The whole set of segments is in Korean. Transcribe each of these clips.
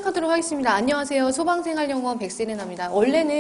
하도록 하겠습니다. 안녕하세요. 소방생활영어 백세린입니다.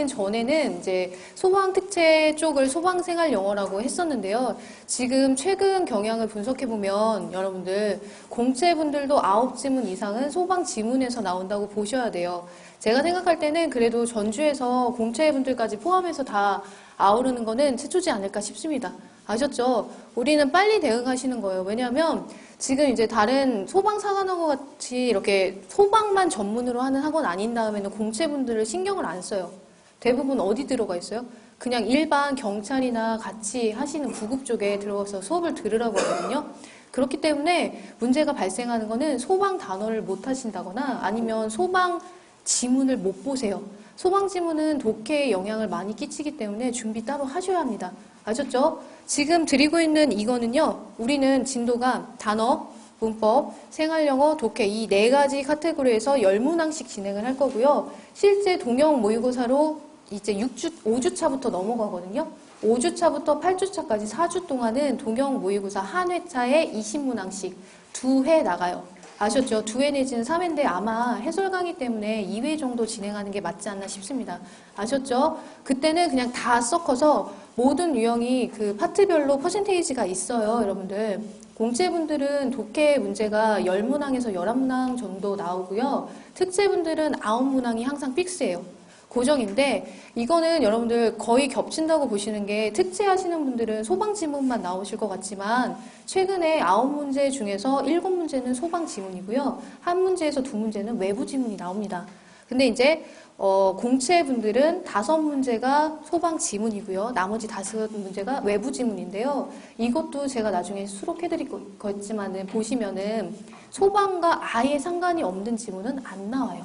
전에는 이제 소방특채 쪽을 소방생활영어라고 했었는데요. 지금 최근 경향을 분석해보면 여러분들 공채분들도 9지문 이상은 소방지문에서 나온다고 보셔야 돼요. 제가 생각할 때는 그래도 전주에서 공채분들까지 포함해서 다 아우르는 거는 최초지 않을까 싶습니다. 아셨죠? 우리는 빨리 대응하시는 거예요. 왜냐하면 지금 이제 다른 소방사관학과 같이 이렇게 소방만 전문으로 하는 학원 아닌 다음에는 공채분들을 신경을 안 써요. 대부분 어디 들어가 있어요? 그냥 일반 경찰이나 같이 하시는 구급 쪽에 들어가서 수업을 들으라고 하거든요. 그렇기 때문에 문제가 발생하는 거는 소방 단어를 못 하신다거나 아니면 소방 지문을 못 보세요. 소방 지문은 독해에 영향을 많이 끼치기 때문에 준비 따로 하셔야 합니다. 아셨죠? 지금 드리고 있는 이거는요, 우리는 진도가 단어, 문법, 생활영어, 독해 이 4가지 카테고리에서 10문항씩 진행을 할 거고요. 실제 동영 모의고사로 이제 5주차부터 넘어가거든요. 5주차부터 8주차까지 4주 동안은 동영 모의고사 한 회차에 20문항씩 2회 나가요. 아셨죠? 2회 내지는 3회인데 아마 해설 강의 때문에 2회 정도 진행하는 게 맞지 않나 싶습니다. 아셨죠? 그때는 그냥 다 섞어서 모든 유형이 그 파트별로 퍼센테이지가 있어요, 여러분들. 공채분들은 독해 문제가 10문항에서 11문항 정도 나오고요. 특채분들은 9문항이 항상 픽스예요. 고정인데 이거는 여러분들 거의 겹친다고 보시는 게 특채하시는 분들은 소방지문만 나오실 것 같지만 최근에 9문제 중에서 7문제는 소방지문이고요. 한 문제에서 2문제는 외부지문이 나옵니다. 근데 이제 공채분들은 5문제가 소방지문이고요. 나머지 5문제가 외부지문인데요. 이것도 제가 나중에 수록해드릴 거지만은 보시면은 소방과 아예 상관이 없는 지문은 안 나와요.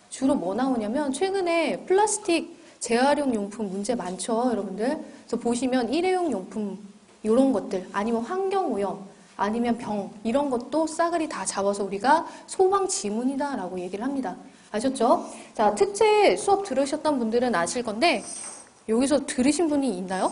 주로 뭐 나오냐면 최근에 플라스틱 재활용 용품 문제 많죠, 여러분들. 그래서 보시면 일회용 용품 이런 것들 아니면 환경오염 아니면 병 이런 것도 싸그리 다 잡아서 우리가 소방 지문이다라고 얘기를 합니다. 아셨죠? 자, 특채 수업 들으셨던 분들은 아실 건데 여기서 들으신 분이 있나요?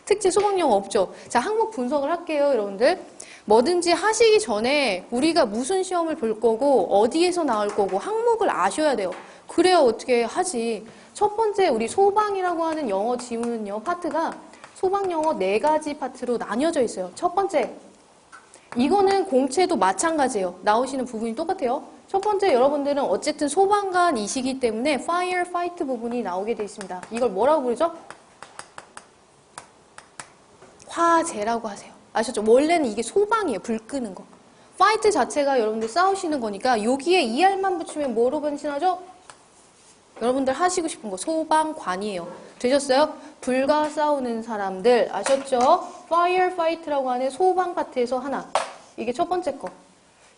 특채 소방영어 없죠? 자, 항목 분석을 할게요, 여러분들. 뭐든지 하시기 전에 우리가 무슨 시험을 볼 거고 어디에서 나올 거고 항목을 아셔야 돼요. 그래야 어떻게 하지. 첫 번째 우리 소방이라고 하는 영어 지문은요. 파트가 소방영어 4가지 파트로 나뉘어져 있어요. 첫 번째 이거는 공채도 마찬가지예요. 나오시는 부분이 똑같아요. 첫 번째 여러분들은 어쨌든 소방관이시기 때문에 fire, fight 부분이 나오게 되어 있습니다. 이걸 뭐라고 부르죠? 화재라고 하세요. 아셨죠? 원래는 이게 소방이에요. 불 끄는 거. 파이트 자체가 여러분들 싸우시는 거니까 여기에 ER만 붙이면 뭐로 변신하죠? 여러분들 하시고 싶은 거 소방관이에요. 되셨어요? 불과 싸우는 사람들 아셨죠? Firefight라고 하는 소방 파트에서 하나. 이게 첫 번째 거.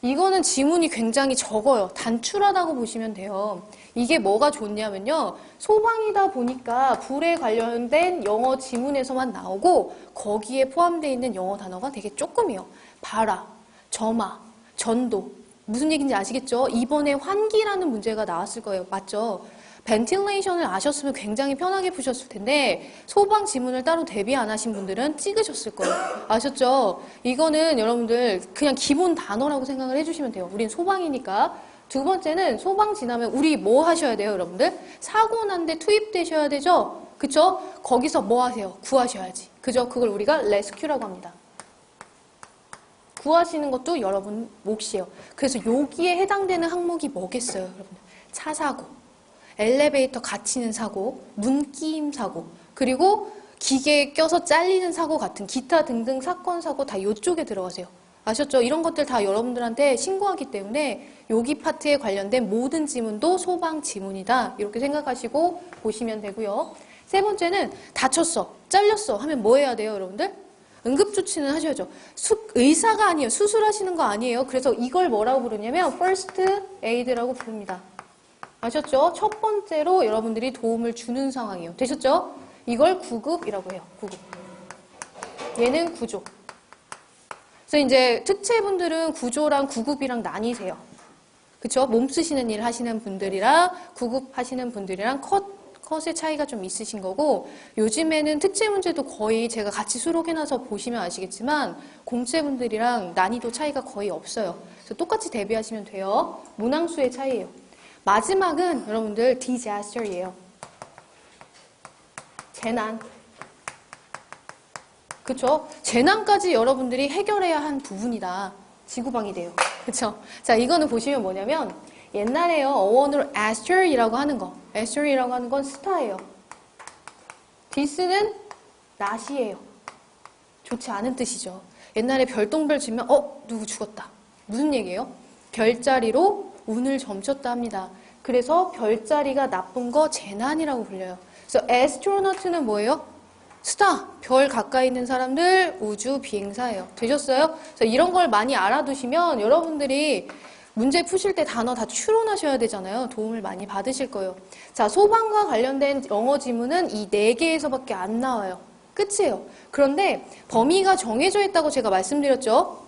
이거는 지문이 굉장히 적어요. 단출하다고 보시면 돼요. 이게 뭐가 좋냐면요. 소방이다 보니까 불에 관련된 영어 지문에서만 나오고 거기에 포함되어 있는 영어 단어가 되게 조금이에요. 발화, 점화, 전도. 무슨 얘기인지 아시겠죠? 이번에 환기라는 문제가 나왔을 거예요. 맞죠? 벤틸레이션을 아셨으면 굉장히 편하게 푸셨을 텐데 소방 지문을 따로 대비 안 하신 분들은 찍으셨을 거예요. 아셨죠? 이거는 여러분들 그냥 기본 단어라고 생각을 해주시면 돼요. 우린 소방이니까. 두 번째는 소방 지나면 우리 뭐 하셔야 돼요, 여러분들? 사고 난 데 투입되셔야 되죠? 그쵸? 거기서 뭐 하세요? 구하셔야지. 그죠? 그걸 우리가 레스큐라고 합니다. 구하시는 것도 여러분 몫이에요. 그래서 여기에 해당되는 항목이 뭐겠어요, 여러분들? 차 사고. 엘리베이터 갇히는 사고, 문 끼임 사고, 그리고 기계에 껴서 잘리는 사고 같은 기타 등등 사건, 사고 다 이쪽에 들어가세요. 아셨죠? 이런 것들 다 여러분들한테 신고하기 때문에 여기 파트에 관련된 모든 지문도 소방 지문이다. 이렇게 생각하시고 보시면 되고요. 세 번째는 다쳤어, 잘렸어 하면 뭐 해야 돼요, 여러분들? 응급조치는 하셔야죠. 의사가 아니에요. 수술하시는 거 아니에요. 그래서 이걸 뭐라고 부르냐면 first aid라고 부릅니다. 아셨죠? 첫 번째로 여러분들이 도움을 주는 상황이에요. 되셨죠? 이걸 구급이라고 해요. 구급. 얘는 구조. 그래서 이제 특채분들은 구조랑 구급이랑 나뉘세요. 그쵸? 몸 쓰시는 일 하시는 분들이랑 구급하시는 분들이랑 컷의 차이가 좀 있으신 거고 요즘에는 특채 문제도 거의 제가 같이 수록해놔서 보시면 아시겠지만 공채분들이랑 난이도 차이가 거의 없어요. 그래서 똑같이 대비하시면 돼요. 문항수의 차이예요. 마지막은 여러분들 disaster이에요. 재난. 그쵸? 재난까지 여러분들이 해결해야 한 부분이다. 지구방위 돼요. 그쵸? 자, 이거는 보시면 뭐냐면 옛날에요. 어원으로 aster이라고 하는 거. aster이라고 하는 건 스타예요. this는 not이에요. 좋지 않은 뜻이죠. 옛날에 별똥별 치면 누구 죽었다. 무슨 얘기예요? 별자리로 운을 점쳤다 합니다. 그래서 별자리가 나쁜 거 재난이라고 불려요. 그래서 astronaut는 뭐예요? 스타, 별 가까이 있는 사람들, 우주 비행사예요. 되셨어요? 그래서 이런 걸 많이 알아두시면 여러분들이 문제 푸실 때 단어 다 추론하셔야 되잖아요. 도움을 많이 받으실 거예요. 자, 소방과 관련된 영어 지문은 이 4개에서밖에 안 나와요. 끝이에요. 그런데 범위가 정해져 있다고 제가 말씀드렸죠.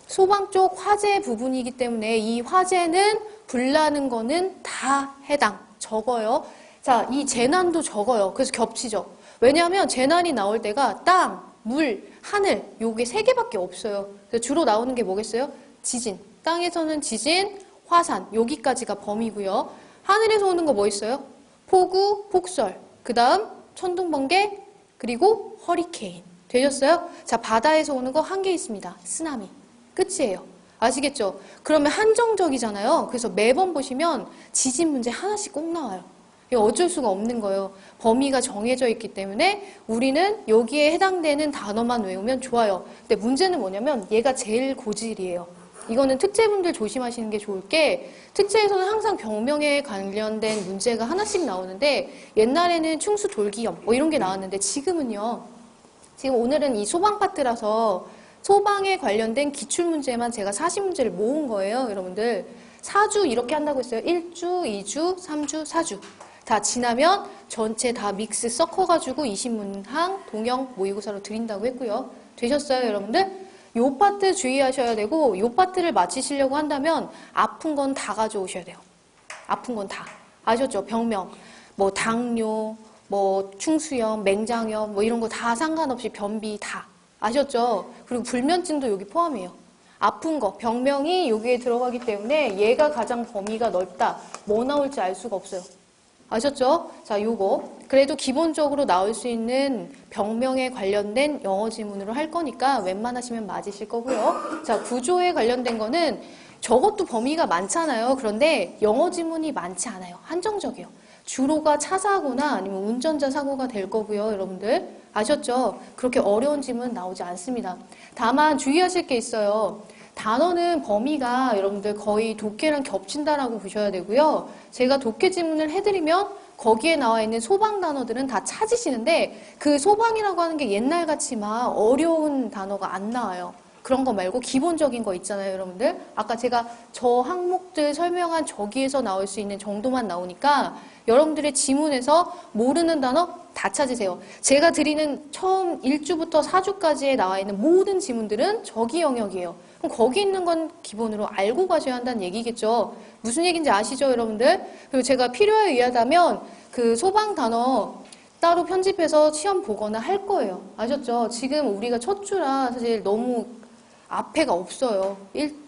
소방 쪽 화재 부분이기 때문에 이 화재는 불나는 거는 다 해당, 적어요. 자, 이 재난도 적어요. 그래서 겹치죠. 왜냐하면 재난이 나올 때가 땅, 물, 하늘 요게 3개밖에 없어요. 그래서 주로 나오는 게 뭐겠어요? 지진. 땅에서는 지진, 화산 여기까지가 범위고요. 하늘에서 오는 거 뭐 있어요? 폭우, 폭설, 그 다음 천둥, 번개, 그리고 허리케인. 되셨어요? 자, 바다에서 오는 거 한 개 있습니다. 쓰나미. 끝이에요. 아시겠죠? 그러면 한정적이잖아요. 그래서 매번 보시면 지진 문제 하나씩 꼭 나와요. 이거 어쩔 수가 없는 거예요. 범위가 정해져 있기 때문에 우리는 여기에 해당되는 단어만 외우면 좋아요. 근데 문제는 뭐냐면 얘가 제일 고질이에요. 이거는 특채분들 조심하시는 게 좋을 게 특채에서는 항상 병명에 관련된 문제가 하나씩 나오는데 옛날에는 충수 돌기염 뭐 이런 게 나왔는데 지금은요. 지금 오늘은 이 소방 파트라서 소방에 관련된 기출문제만 제가 40문제를 모은 거예요. 여러분들 4주 이렇게 한다고 했어요. 1주, 2주, 3주, 4주 다 지나면 전체 다 믹스 섞어가지고 20문항 동영 모의고사로 드린다고 했고요. 되셨어요 여러분들? 요 파트 주의하셔야 되고 요 파트를 마치시려고 한다면 아픈 건 다 가져오셔야 돼요. 아픈 건 다. 아셨죠? 병명. 뭐 당뇨, 뭐 충수염, 맹장염 뭐 이런 거 다 상관없이 변비 다. 아셨죠? 그리고 불면증도 여기 포함이에요. 아픈 거, 병명이 여기에 들어가기 때문에 얘가 가장 범위가 넓다. 뭐 나올지 알 수가 없어요. 아셨죠? 자, 요거. 그래도 기본적으로 나올 수 있는 병명에 관련된 영어 지문으로 할 거니까 웬만하시면 맞으실 거고요. 자, 구조에 관련된 거는 저것도 범위가 많잖아요. 그런데 영어 지문이 많지 않아요. 한정적이에요. 주로가 차 사고나 아니면 운전자 사고가 될 거고요. 여러분들 아셨죠? 그렇게 어려운 지문 나오지 않습니다. 다만 주의하실 게 있어요. 단어는 범위가 여러분들 거의 독해랑 겹친다라고 보셔야 되고요. 제가 독해 지문을 해드리면 거기에 나와 있는 소방 단어들은 다 찾으시는데 그 소방이라고 하는 게 옛날같이 막 어려운 단어가 안 나와요. 그런 거 말고 기본적인 거 있잖아요, 여러분들. 아까 제가 저 항목들 설명한 저기에서 나올 수 있는 정도만 나오니까 여러분들의 지문에서 모르는 단어 다 찾으세요. 제가 드리는 처음 1주부터 4주까지에 나와 있는 모든 지문들은 저기 영역이에요. 그럼 거기 있는 건 기본으로 알고 가셔야 한다는 얘기겠죠. 무슨 얘기인지 아시죠, 여러분들? 그리고 제가 필요에 의하다면 그 소방 단어 따로 편집해서 시험 보거나 할 거예요. 아셨죠? 지금 우리가 첫 주라 사실 너무 앞에가 없어요.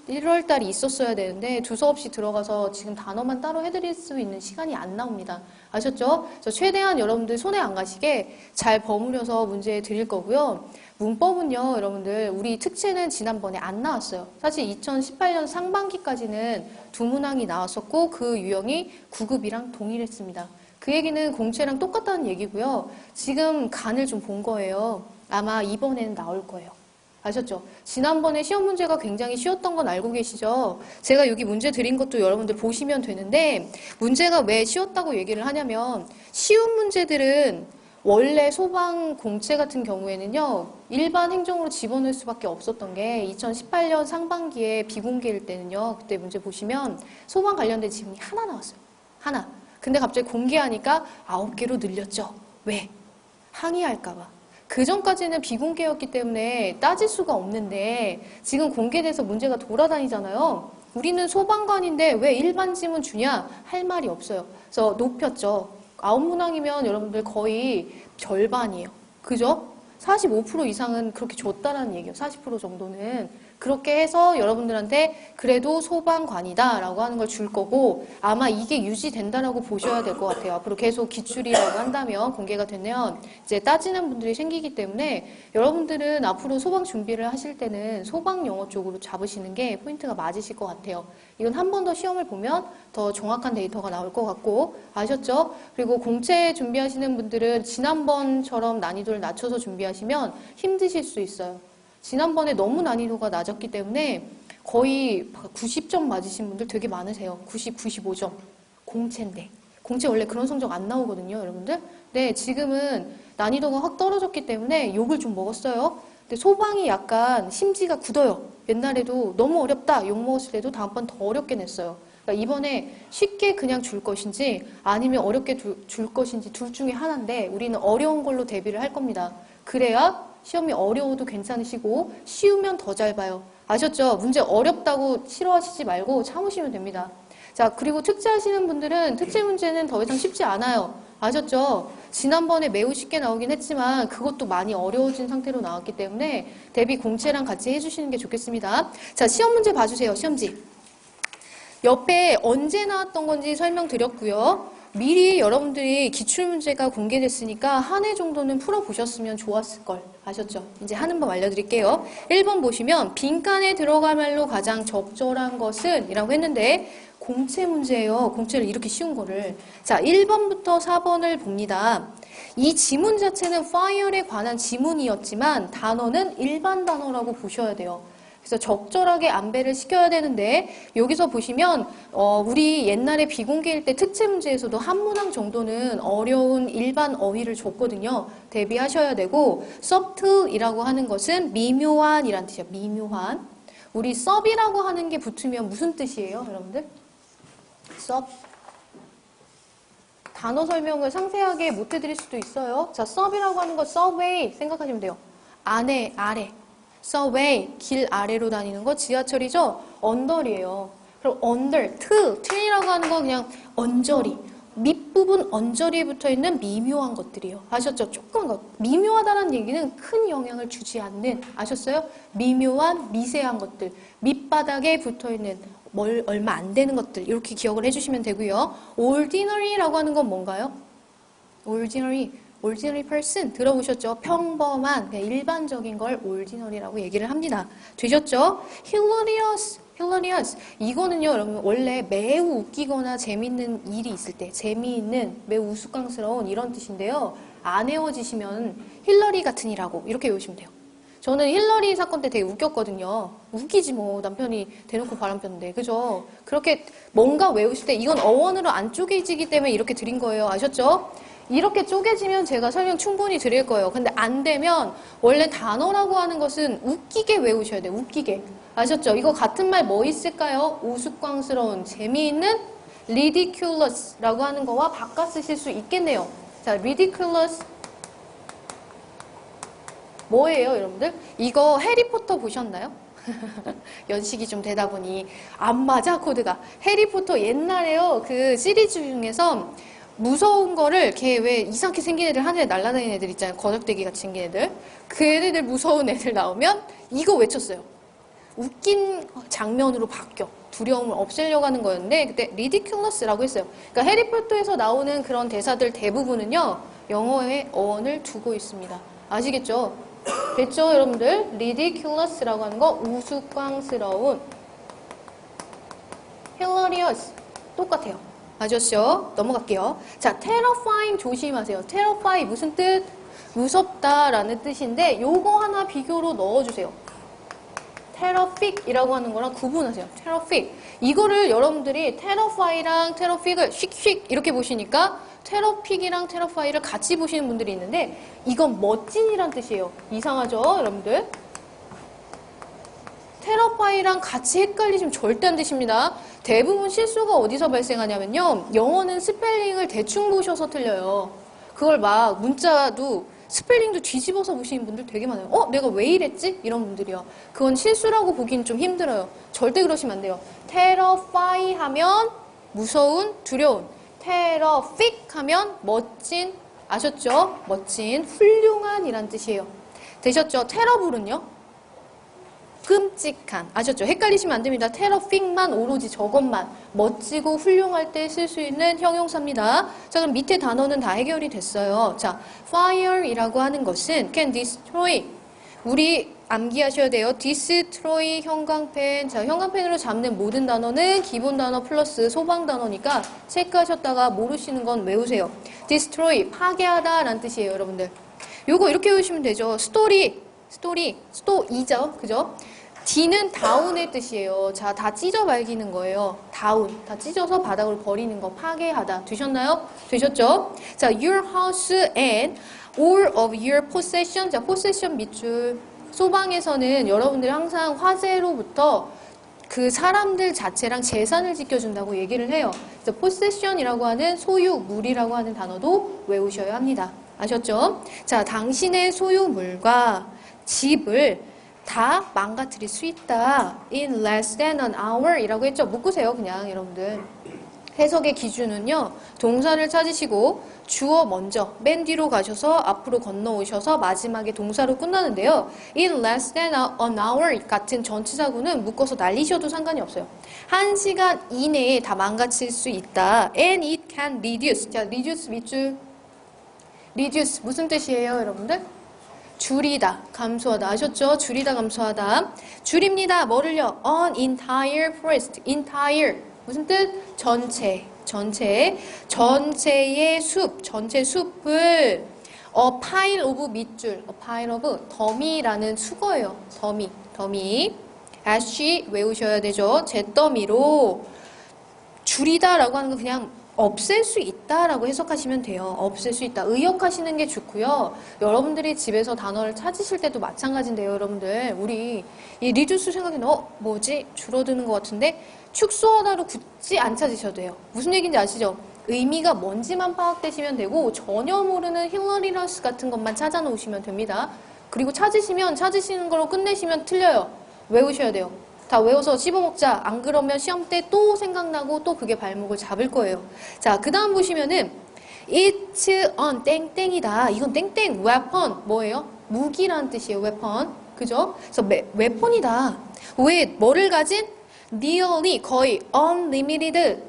1월 달이 있었어야 되는데 두서없이 들어가서 지금 단어만 따로 해드릴 수 있는 시간이 안 나옵니다. 아셨죠? 그래서 최대한 여러분들 손에 안 가시게 잘 버무려서 문제 드릴 거고요. 문법은요, 여러분들 우리 특채는 지난번에 안 나왔어요. 사실 2018년 상반기까지는 두 문항이 나왔었고 그 유형이 9급이랑 동일했습니다. 그 얘기는 공채랑 똑같다는 얘기고요. 지금 간을 좀 본 거예요. 아마 이번에는 나올 거예요. 아셨죠? 지난번에 시험 문제가 굉장히 쉬웠던 건 알고 계시죠? 제가 여기 문제 드린 것도 여러분들 보시면 되는데 문제가 왜 쉬웠다고 얘기를 하냐면 쉬운 문제들은 원래 소방 공채 같은 경우에는요. 일반 행정으로 집어넣을 수밖에 없었던 게 2018년 상반기에 비공개일 때는요. 그때 문제 보시면 소방 관련된 지문이 하나 나왔어요. 하나. 근데 갑자기 공개하니까 9개로 늘렸죠. 왜? 항의할까 봐. 그 전까지는 비공개였기 때문에 따질 수가 없는데 지금 공개돼서 문제가 돌아다니잖아요. 우리는 소방관인데 왜 일반 지문 주냐? 할 말이 없어요. 그래서 높였죠. 9문항이면 여러분들 거의 절반이에요. 그죠? 45% 이상은 그렇게 줬다라는 얘기예요. 40% 정도는. 그렇게 해서 여러분들한테 그래도 소방관이다 라고 하는 걸 줄 거고 아마 이게 유지된다라고 보셔야 될 것 같아요. 앞으로 계속 기출이라고 한다면 공개가 되면 이제 따지는 분들이 생기기 때문에 여러분들은 앞으로 소방 준비를 하실 때는 소방 영어 쪽으로 잡으시는 게 포인트가 맞으실 것 같아요. 이건 한 번 더 시험을 보면 더 정확한 데이터가 나올 것 같고 아셨죠? 그리고 공채 준비하시는 분들은 지난번처럼 난이도를 낮춰서 준비하시면 힘드실 수 있어요. 지난번에 너무 난이도가 낮았기 때문에 거의 90점 맞으신 분들 되게 많으세요. 90, 95점. 공채인데. 공채 원래 그런 성적 안 나오거든요, 여러분들. 네, 지금은 난이도가 확 떨어졌기 때문에 욕을 좀 먹었어요. 근데 소방이 약간 심지가 굳어요. 옛날에도 너무 어렵다 욕 먹었을 때도 다음번 더 어렵게 냈어요. 그러니까 이번에 쉽게 그냥 줄 것인지 아니면 어렵게 줄 것인지 둘 중에 하나인데 우리는 어려운 걸로 대비를 할 겁니다. 그래야 시험이 어려워도 괜찮으시고 쉬우면 더 잘 봐요. 아셨죠? 문제 어렵다고 싫어하시지 말고 참으시면 됩니다. 자, 그리고 특채하시는 분들은 특채 문제는 더 이상 쉽지 않아요. 아셨죠? 지난번에 매우 쉽게 나오긴 했지만 그것도 많이 어려워진 상태로 나왔기 때문에 대비 공채랑 같이 해주시는 게 좋겠습니다. 자, 시험 문제 봐주세요. 시험지. 옆에 언제 나왔던 건지 설명드렸고요. 미리 여러분들이 기출문제가 공개됐으니까 한 해 정도는 풀어보셨으면 좋았을걸. 아셨죠? 이제 하는 법 알려드릴게요. 1번 보시면 빈칸에 들어갈 말로 가장 적절한 것은 이라고 했는데 공채 문제예요. 공채를 이렇게 쉬운 거를. 자, 1번부터 4번을 봅니다. 이 지문 자체는 fire에 관한 지문이었지만 단어는 일반 단어라고 보셔야 돼요. 그래서 적절하게 안배를 시켜야 되는데 여기서 보시면 우리 옛날에 비공개일 때 특채 문제에서도 한 문항 정도는 어려운 일반 어휘를 줬거든요. 대비하셔야 되고 subtle이라고 하는 것은 미묘한이란 뜻이에요. 미묘한. 우리 sub이라고 하는 게 붙으면 무슨 뜻이에요, 여러분들? sub. 단어 설명을 상세하게 못 해드릴 수도 있어요. 자, sub이라고 하는 거 subway 생각하시면 돼요. 안에, 아래. subway, 길 아래로 다니는 거 지하철이죠? 언더리예요. 그럼 under, 틀이라고 하는 건 그냥 언저리. 밑부분 언저리에 붙어있는 미묘한 것들이에요. 아셨죠? 조그만 것. 미묘하다는 얘기는 큰 영향을 주지 않는, 아셨어요? 미묘한, 미세한 것들. 밑바닥에 붙어있는 얼마 안 되는 것들. 이렇게 기억을 해주시면 되고요. ordinary라고 하는 건 뭔가요? ordinary person 들어보셨죠? 평범한, 그냥 일반적인 걸 ordinary라고 얘기를 합니다. 되셨죠? hilarious. 이거는요, 여러분, 원래 매우 웃기거나 재밌는 일이 있을 때, 재미있는, 매우 우스꽝스러운 이런 뜻인데요. 안 외워지시면 힐러리 같은 이라고 이렇게 외우시면 돼요. 저는 힐러리 사건 때 되게 웃겼거든요. 웃기지 뭐, 남편이 대놓고 바람 폈는데. 그죠? 그렇게 뭔가 외우실 때 이건 어원으로 안 쪼개지기 때문에 이렇게 드린 거예요. 아셨죠? 이렇게 쪼개지면 제가 설명 충분히 드릴 거예요. 근데 안 되면 원래 단어라고 하는 것은 웃기게 외우셔야 돼요. 웃기게. 아셨죠? 이거 같은 말 뭐 있을까요? 우스꽝스러운, 재미있는 ridiculous라고 하는 거와 바꿔 쓰실 수 있겠네요. 자, ridiculous 뭐예요, 여러분들? 이거 해리포터 보셨나요? 연식이 좀 되다 보니 안 맞아, 코드가. 해리포터 옛날에요. 그 시리즈 중에서 무서운 거를 걔 왜 이상하게 생긴 애들 하늘에 날아다니는 애들 있잖아요. 거적대기 같이 생긴 애들. 그 애들 무서운 애들 나오면 이거 외쳤어요. 웃긴 장면으로 바뀌어. 두려움을 없애려고 하는 거였는데 그때 ridiculous라고 했어요. 그러니까 해리포터에서 나오는 그런 대사들 대부분은요. 영어에 어원을 두고 있습니다. 아시겠죠? 됐죠, 여러분들? ridiculous라고 하는 거 우스꽝스러운. hilarious 똑같아요. 맞았죠? 넘어갈게요. 자, terrifying 조심하세요. terrify 무슨 뜻? 무섭다라는 뜻인데 요거 하나 비교로 넣어주세요. terrific이라고 하는 거랑 구분하세요. terrific. 이거를 여러분들이 terrify랑 terrific을 휙휙 이렇게 보시니까 terrific이랑 terrify를 같이 보시는 분들이 있는데 이건 멋진이란 뜻이에요. 이상하죠, 여러분들? terrify랑 같이 헷갈리시면 절대 안 되십니다. 대부분 실수가 어디서 발생하냐면요. 영어는 스펠링을 대충 보셔서 틀려요. 그걸 막 문자도 스펠링도 뒤집어서 보시는 분들 되게 많아요. 내가 왜 이랬지? 이런 분들이요. 그건 실수라고 보기는 좀 힘들어요. 절대 그러시면 안 돼요. terrify 하면 무서운, 두려운. terrific 하면 멋진, 아셨죠? 멋진, 훌륭한 이란 뜻이에요. 되셨죠? terrible은요? 끔찍한. 아셨죠? 헷갈리시면 안 됩니다. terrific만 오로지 저것만 멋지고 훌륭할 때 쓸 수 있는 형용사입니다. 자, 그럼 밑에 단어는 다 해결이 됐어요. 자, fire이라고 하는 것은 can destroy. 우리 암기하셔야 돼요. destroy 형광펜. 자, 형광펜으로 잡는 모든 단어는 기본 단어 플러스 소방 단어니까 체크하셨다가 모르시는 건 외우세요. destroy, 파괴하다 라는 뜻이에요, 여러분들. 요거 이렇게 외우시면 되죠. 스토리죠. 그죠? D는 다운의 뜻이에요. 자, 다 찢어 말기는 거예요. 다운. 다 찢어서 바닥으로 버리는 거. 파괴하다. 되셨나요? 되셨죠? 자, your house and all of your possession. 자, possession 밑줄. 소방에서는 여러분들이 항상 화재로부터 그 사람들 자체랑 재산을 지켜준다고 얘기를 해요. 그래서 possession이라고 하는 소유물이라고 하는 단어도 외우셔야 합니다. 아셨죠? 자, 당신의 소유물과 집을 다 망가뜨릴 수 있다. In less than an hour 이라고 했죠. 묶으세요, 그냥 여러분들. 해석의 기준은요. 동사를 찾으시고 주어 먼저 맨 뒤로 가셔서 앞으로 건너오셔서 마지막에 동사로 끝나는데요. In less than an hour 같은 전치사구는 묶어서 날리셔도 상관이 없어요. 1시간 이내에 다 망가뜨릴 수 있다. And it can reduce. 자, reduce 밑줄. reduce 무슨 뜻이에요, 여러분들? 줄이다, 감소하다. 아셨죠? 줄이다, 감소하다. 줄입니다. 뭐를요? An entire forest. entire. 무슨 뜻? 전체. 전체의 숲. 전체 숲을 a pile of 밑줄. a pile of 더미라는 수거예요. 더미. ash 외우셔야 되죠. 잿더미로 줄이다라고 하는 건 그냥 없앨 수 있다라고 해석하시면 돼요. 없앨 수 있다. 의역하시는 게 좋고요. 여러분들이 집에서 단어를 찾으실 때도 마찬가지인데요, 여러분들. 우리 이 리듀스 생각에는 뭐지? 줄어드는 것 같은데 축소하다로 굳이 안 찾으셔도 돼요. 무슨 얘기인지 아시죠? 의미가 뭔지만 파악되시면 되고 전혀 모르는 힐러리러스 같은 것만 찾아 놓으시면 됩니다. 그리고 찾으시는 걸로 끝내시면 틀려요. 외우셔야 돼요. 다 외워서 씹어먹자. 안 그러면 시험 때 또 생각나고 또 그게 발목을 잡을 거예요. 자, 그 다음 보시면은 It's on 땡땡이다. 이건 땡땡 weapon 뭐예요? 무기라는 뜻이에요. weapon. 그죠? 그래서 웨폰이다. 왜? 뭐를 가진? nearly 거의 unlimited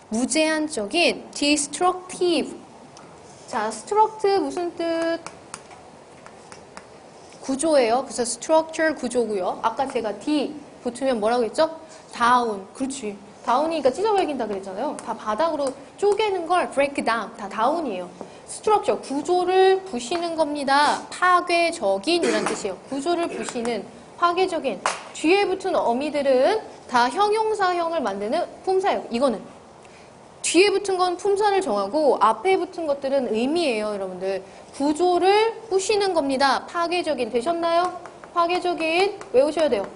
무제한적인 destructive. 자, struct 무슨 뜻? 구조예요. 그래서 structure 구조고요. 아까 제가 D 붙으면 뭐라고 했죠? 다운. 그렇지. 다운이니까 찢어버린다 그랬잖아요. 다 바닥으로 쪼개는 걸 break down. 다 다운이에요. structure, 구조를 부시는 겁니다. 파괴적인 이란 뜻이에요. 구조를 부시는, 파괴적인. 뒤에 붙은 어미들은 다 형용사형을 만드는 품사예요. 이거는. 뒤에 붙은 건 품사를 정하고 앞에 붙은 것들은 의미예요, 여러분들. 구조를 부시는 겁니다. 파괴적인. 되셨나요? 파괴적인 외우셔야 돼요.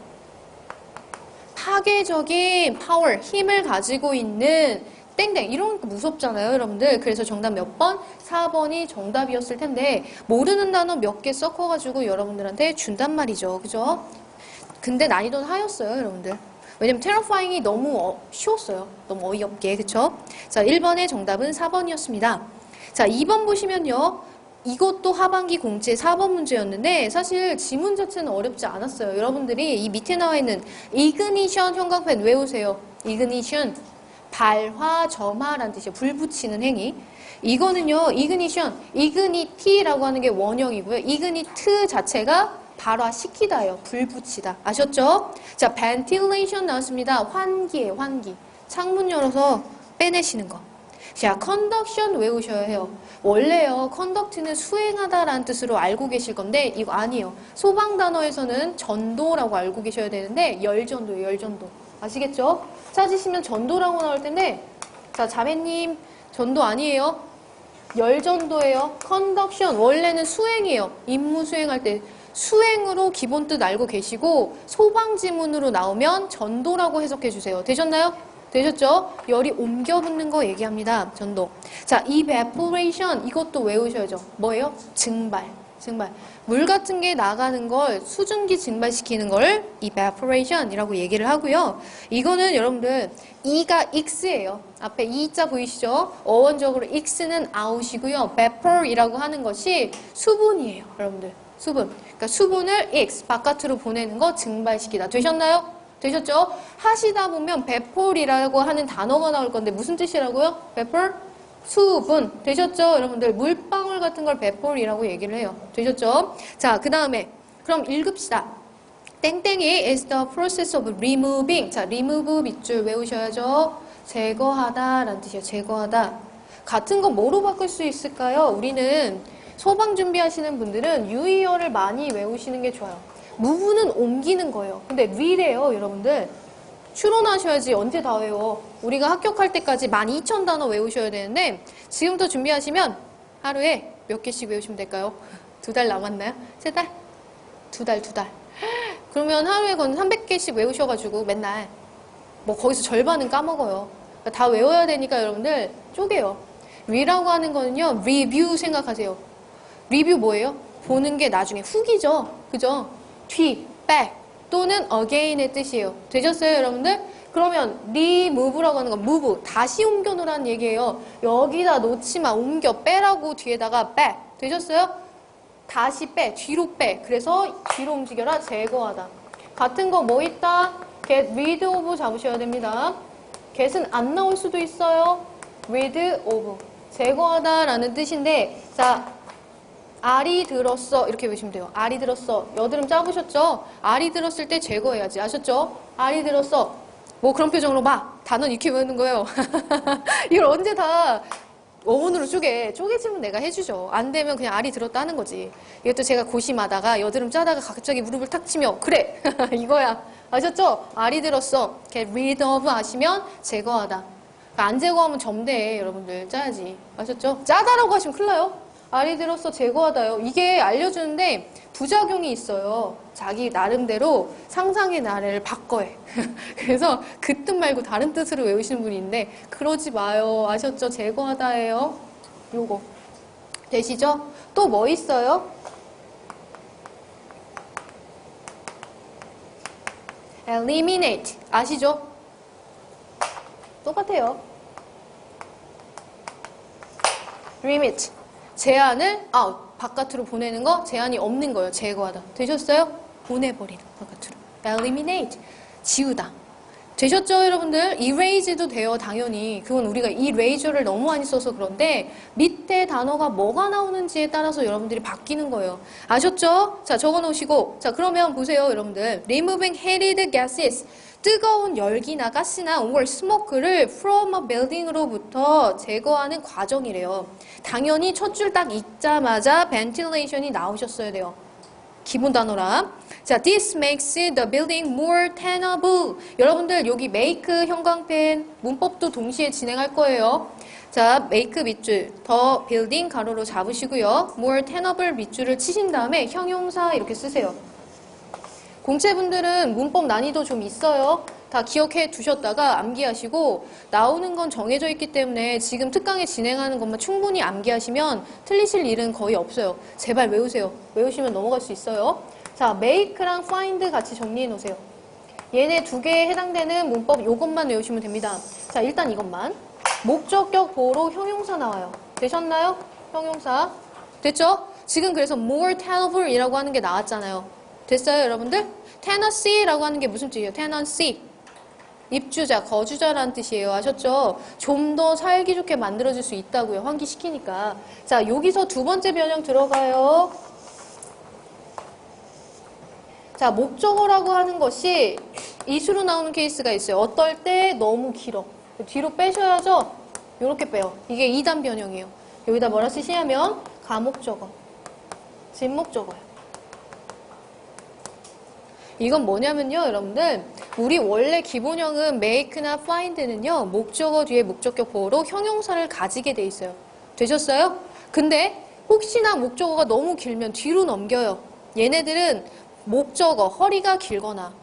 파괴적인 파워, 힘을 가지고 있는 땡땡. 이런 거 무섭잖아요, 여러분들. 그래서 정답 몇 번? 4번이 정답이었을 텐데 모르는 단어 몇 개 섞어가지고 여러분들한테 준단 말이죠. 그죠? 근데 난이도는 하였어요, 여러분들. 왜냐면 terrifying이 너무 쉬웠어요. 너무 어이없게. 그쵸? 자, 1번의 정답은 4번이었습니다. 자, 2번 보시면요. 이것도 하반기 공채 4번 문제였는데 사실 지문 자체는 어렵지 않았어요. 여러분들이 이 밑에 나와 있는 ignition 형광펜 외우세요. ignition 발화, 점화라는 뜻이에요. 불 붙이는 행위. 이거는요. ignition, ignite라고 하는 게 원형이고요. ignite 자체가 발화시키다예요. 불 붙이다. 아셨죠? 자, ventilation 나왔습니다. 환기예요. 환기. 창문 열어서 빼내시는 거. 자, conduction 외우셔야 해요. 원래요, conduct는 수행하다라는 뜻으로 알고 계실 건데 이거 아니에요. 소방 단어에서는 전도라고 알고 계셔야 되는데 열전도예요. 열전도. 아시겠죠? 찾으시면 전도라고 나올 텐데 자, 자매님 전도 아니에요. 열전도예요. conduction 원래는 수행이에요. 임무 수행할 때 수행으로 기본 뜻 알고 계시고 소방 지문으로 나오면 전도라고 해석해 주세요. 되셨나요? 되셨죠? 열이 옮겨 붙는 거 얘기합니다. 전도. 자, evaporation 이것도 외우셔야죠. 뭐예요? 증발. 물 같은 게 나가는 걸 수증기 증발시키는 걸 evaporation이라고 얘기를 하고요. 이거는 여러분들 E가 X예요. 앞에 E자 보이시죠? 어원적으로 X는 out이고요. vapor이라고 하는 것이 수분이에요. 여러분들. 수분. 그러니까 수분을 X 바깥으로 보내는 거 증발시키다. 되셨나요? 되셨죠? 하시다 보면 베폴이라고 하는 단어가 나올 건데 무슨 뜻이라고요? 베폴? 수분. 되셨죠? 여러분들 물방울 같은 걸 베폴이라고 얘기를 해요. 되셨죠? 자, 그 다음에 그럼 읽읍시다. 땡땡이 is the process of removing. 자, remove 밑줄 외우셔야죠. 제거하다 라는 뜻이에요. 제거하다. 같은 거 뭐로 바꿀 수 있을까요? 우리는 소방 준비하시는 분들은 유의어를 많이 외우시는 게 좋아요. move는 옮기는 거예요. 근데 re래요, 여러분들. 추론하셔야지 언제 다 외워. 우리가 합격할 때까지 12,000단어 외우셔야 되는데 지금부터 준비하시면 하루에 몇 개씩 외우시면 될까요? 2달 남았나요? 3달? 2달. 그러면 하루에 건 300개씩 외우셔가지고 맨날 뭐 거기서 절반은 까먹어요. 그러니까 다 외워야 되니까 여러분들 쪼개요. re라고 하는 거는요, review 생각하세요. 리뷰 뭐예요? 보는 게 나중에 후기죠. 그죠? 뒤, back 또는 again의 뜻이에요. 되셨어요, 여러분들? 그러면 remove라고 하는 건 move, 다시 옮겨 놓으라는 얘기예요. 여기다 놓지 마, 옮겨, 빼라고 뒤에다가 back. 되셨어요? 다시 빼, 뒤로 빼. 그래서 뒤로 움직여라, 제거하다. 같은 거 뭐 있다? get rid of 잡으셔야 됩니다. get은 안 나올 수도 있어요. rid of. 제거하다라는 뜻인데, 자, 알이 들었어. 이렇게 외우시면 돼요. 알이 들었어. 여드름 짜부셨죠? 알이 들었을 때 제거해야지. 아셨죠? 알이 들었어. 뭐 그런 표정으로 막 단어 이렇게 외우는 거예요. 이걸 언제 다 어원으로 쪼개지면 내가 해주죠. 안 되면 그냥 알이 들었다 하는 거지. 이것도 제가 고심하다가 여드름 짜다가 갑자기 무릎을 탁 치며 그래 이거야. 아셨죠? 알이 들었어. get rid of 하시면 제거하다. 안 제거하면 점대에 여러분들 짜야지. 아셨죠? 짜다라고 하시면 큰일 나요. 알이 들었어, 제거하다요. 이게 알려주는데 부작용이 있어요. 자기 나름대로 상상의 나래를 바꿔해. 그래서 그 뜻 말고 다른 뜻으로 외우시는 분이 있는데 그러지 마요. 아셨죠? 제거하다예요. 요거. 되시죠? 또 뭐 있어요? eliminate. 아시죠? 똑같아요. limit. 제한을 바깥으로 보내는 거, 제한이 없는 거예요. 제거하다. 되셨어요? 보내버리는 바깥으로. eliminate. 지우다. 되셨죠, 여러분들? erase도 돼요, 당연히. 그건 우리가 eraser를 너무 많이 써서 그런데 밑에 단어가 뭐가 나오는지에 따라서 여러분들이 바뀌는 거예요. 아셨죠? 자, 적어놓으시고. 자, 그러면 보세요, 여러분들. removing heated gases. 뜨거운 열기나 가스나 or smoke를 from a building으로부터 제거하는 과정이래요. 당연히 첫 줄 딱 읽자마자 ventilation이 나오셨어야 돼요. 기본 단어라. 자, this makes the building more tenable. 여러분들 여기 make 형광펜 문법도 동시에 진행할 거예요. 자, make 밑줄 the building 가로로 잡으시고요. more tenable 밑줄을 치신 다음에 형용사 이렇게 쓰세요. 공채분들은 문법 난이도 좀 있어요. 다 기억해 두셨다가 암기하시고 나오는 건 정해져 있기 때문에 지금 특강에 진행하는 것만 충분히 암기하시면 틀리실 일은 거의 없어요. 제발 외우세요. 외우시면 넘어갈 수 있어요. 자, make랑 find 같이 정리해 놓으세요. 얘네 두 개에 해당되는 문법 요것만 외우시면 됩니다. 자, 일단 이것만. 목적격 보호로 형용사 나와요. 되셨나요? 형용사. 됐죠? 지금 그래서 more tenable 이라고 하는 게 나왔잖아요. 됐어요, 여러분들? tenancy라고 하는 게 무슨 뜻이에요? tenancy. 입주자, 거주자라는 뜻이에요. 아셨죠? 좀 더 살기 좋게 만들어줄 수 있다고요. 환기시키니까. 자, 여기서 두 번째 변형 들어가요. 자, 목적어라고 하는 것이 이수로 나오는 케이스가 있어요. 어떨 때 너무 길어. 뒤로 빼셔야죠? 요렇게 빼요. 이게 2단 변형이에요. 여기다 뭐라 쓰시냐면 가목적어, 진목적어요. 이건 뭐냐면요, 여러분들. 우리 원래 기본형은 make나 find는요, 목적어 뒤에 목적격 보호로 형용사를 가지게 돼 있어요. 되셨어요? 근데 혹시나 목적어가 너무 길면 뒤로 넘겨요. 얘네들은 목적어, 허리가 길거나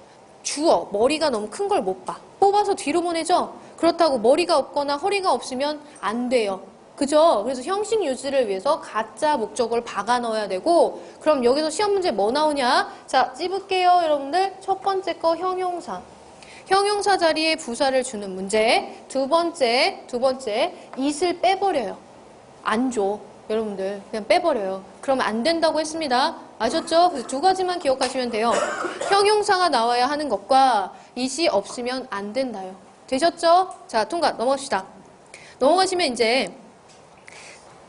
주어, 머리가 너무 큰 걸 못 봐. 뽑아서 뒤로 보내죠? 그렇다고 머리가 없거나 허리가 없으면 안 돼요. 그죠? 그래서 형식 유지를 위해서 가짜 목적어를 박아 넣어야 되고, 그럼 여기서 시험 문제 뭐 나오냐? 자, 찝을게요, 여러분들. 첫 번째 거 형용사. 형용사 자리에 부사를 주는 문제. 두 번째, it을 빼버려요. 안 줘. 여러분들, 그냥 빼버려요. 그러면 안 된다고 했습니다. 아셨죠? 그래서 두 가지만 기억하시면 돼요. 형용사가 나와야 하는 것과 it이 없으면 안 된다요. 되셨죠? 자, 통과 넘어갑시다. 넘어가시면 이제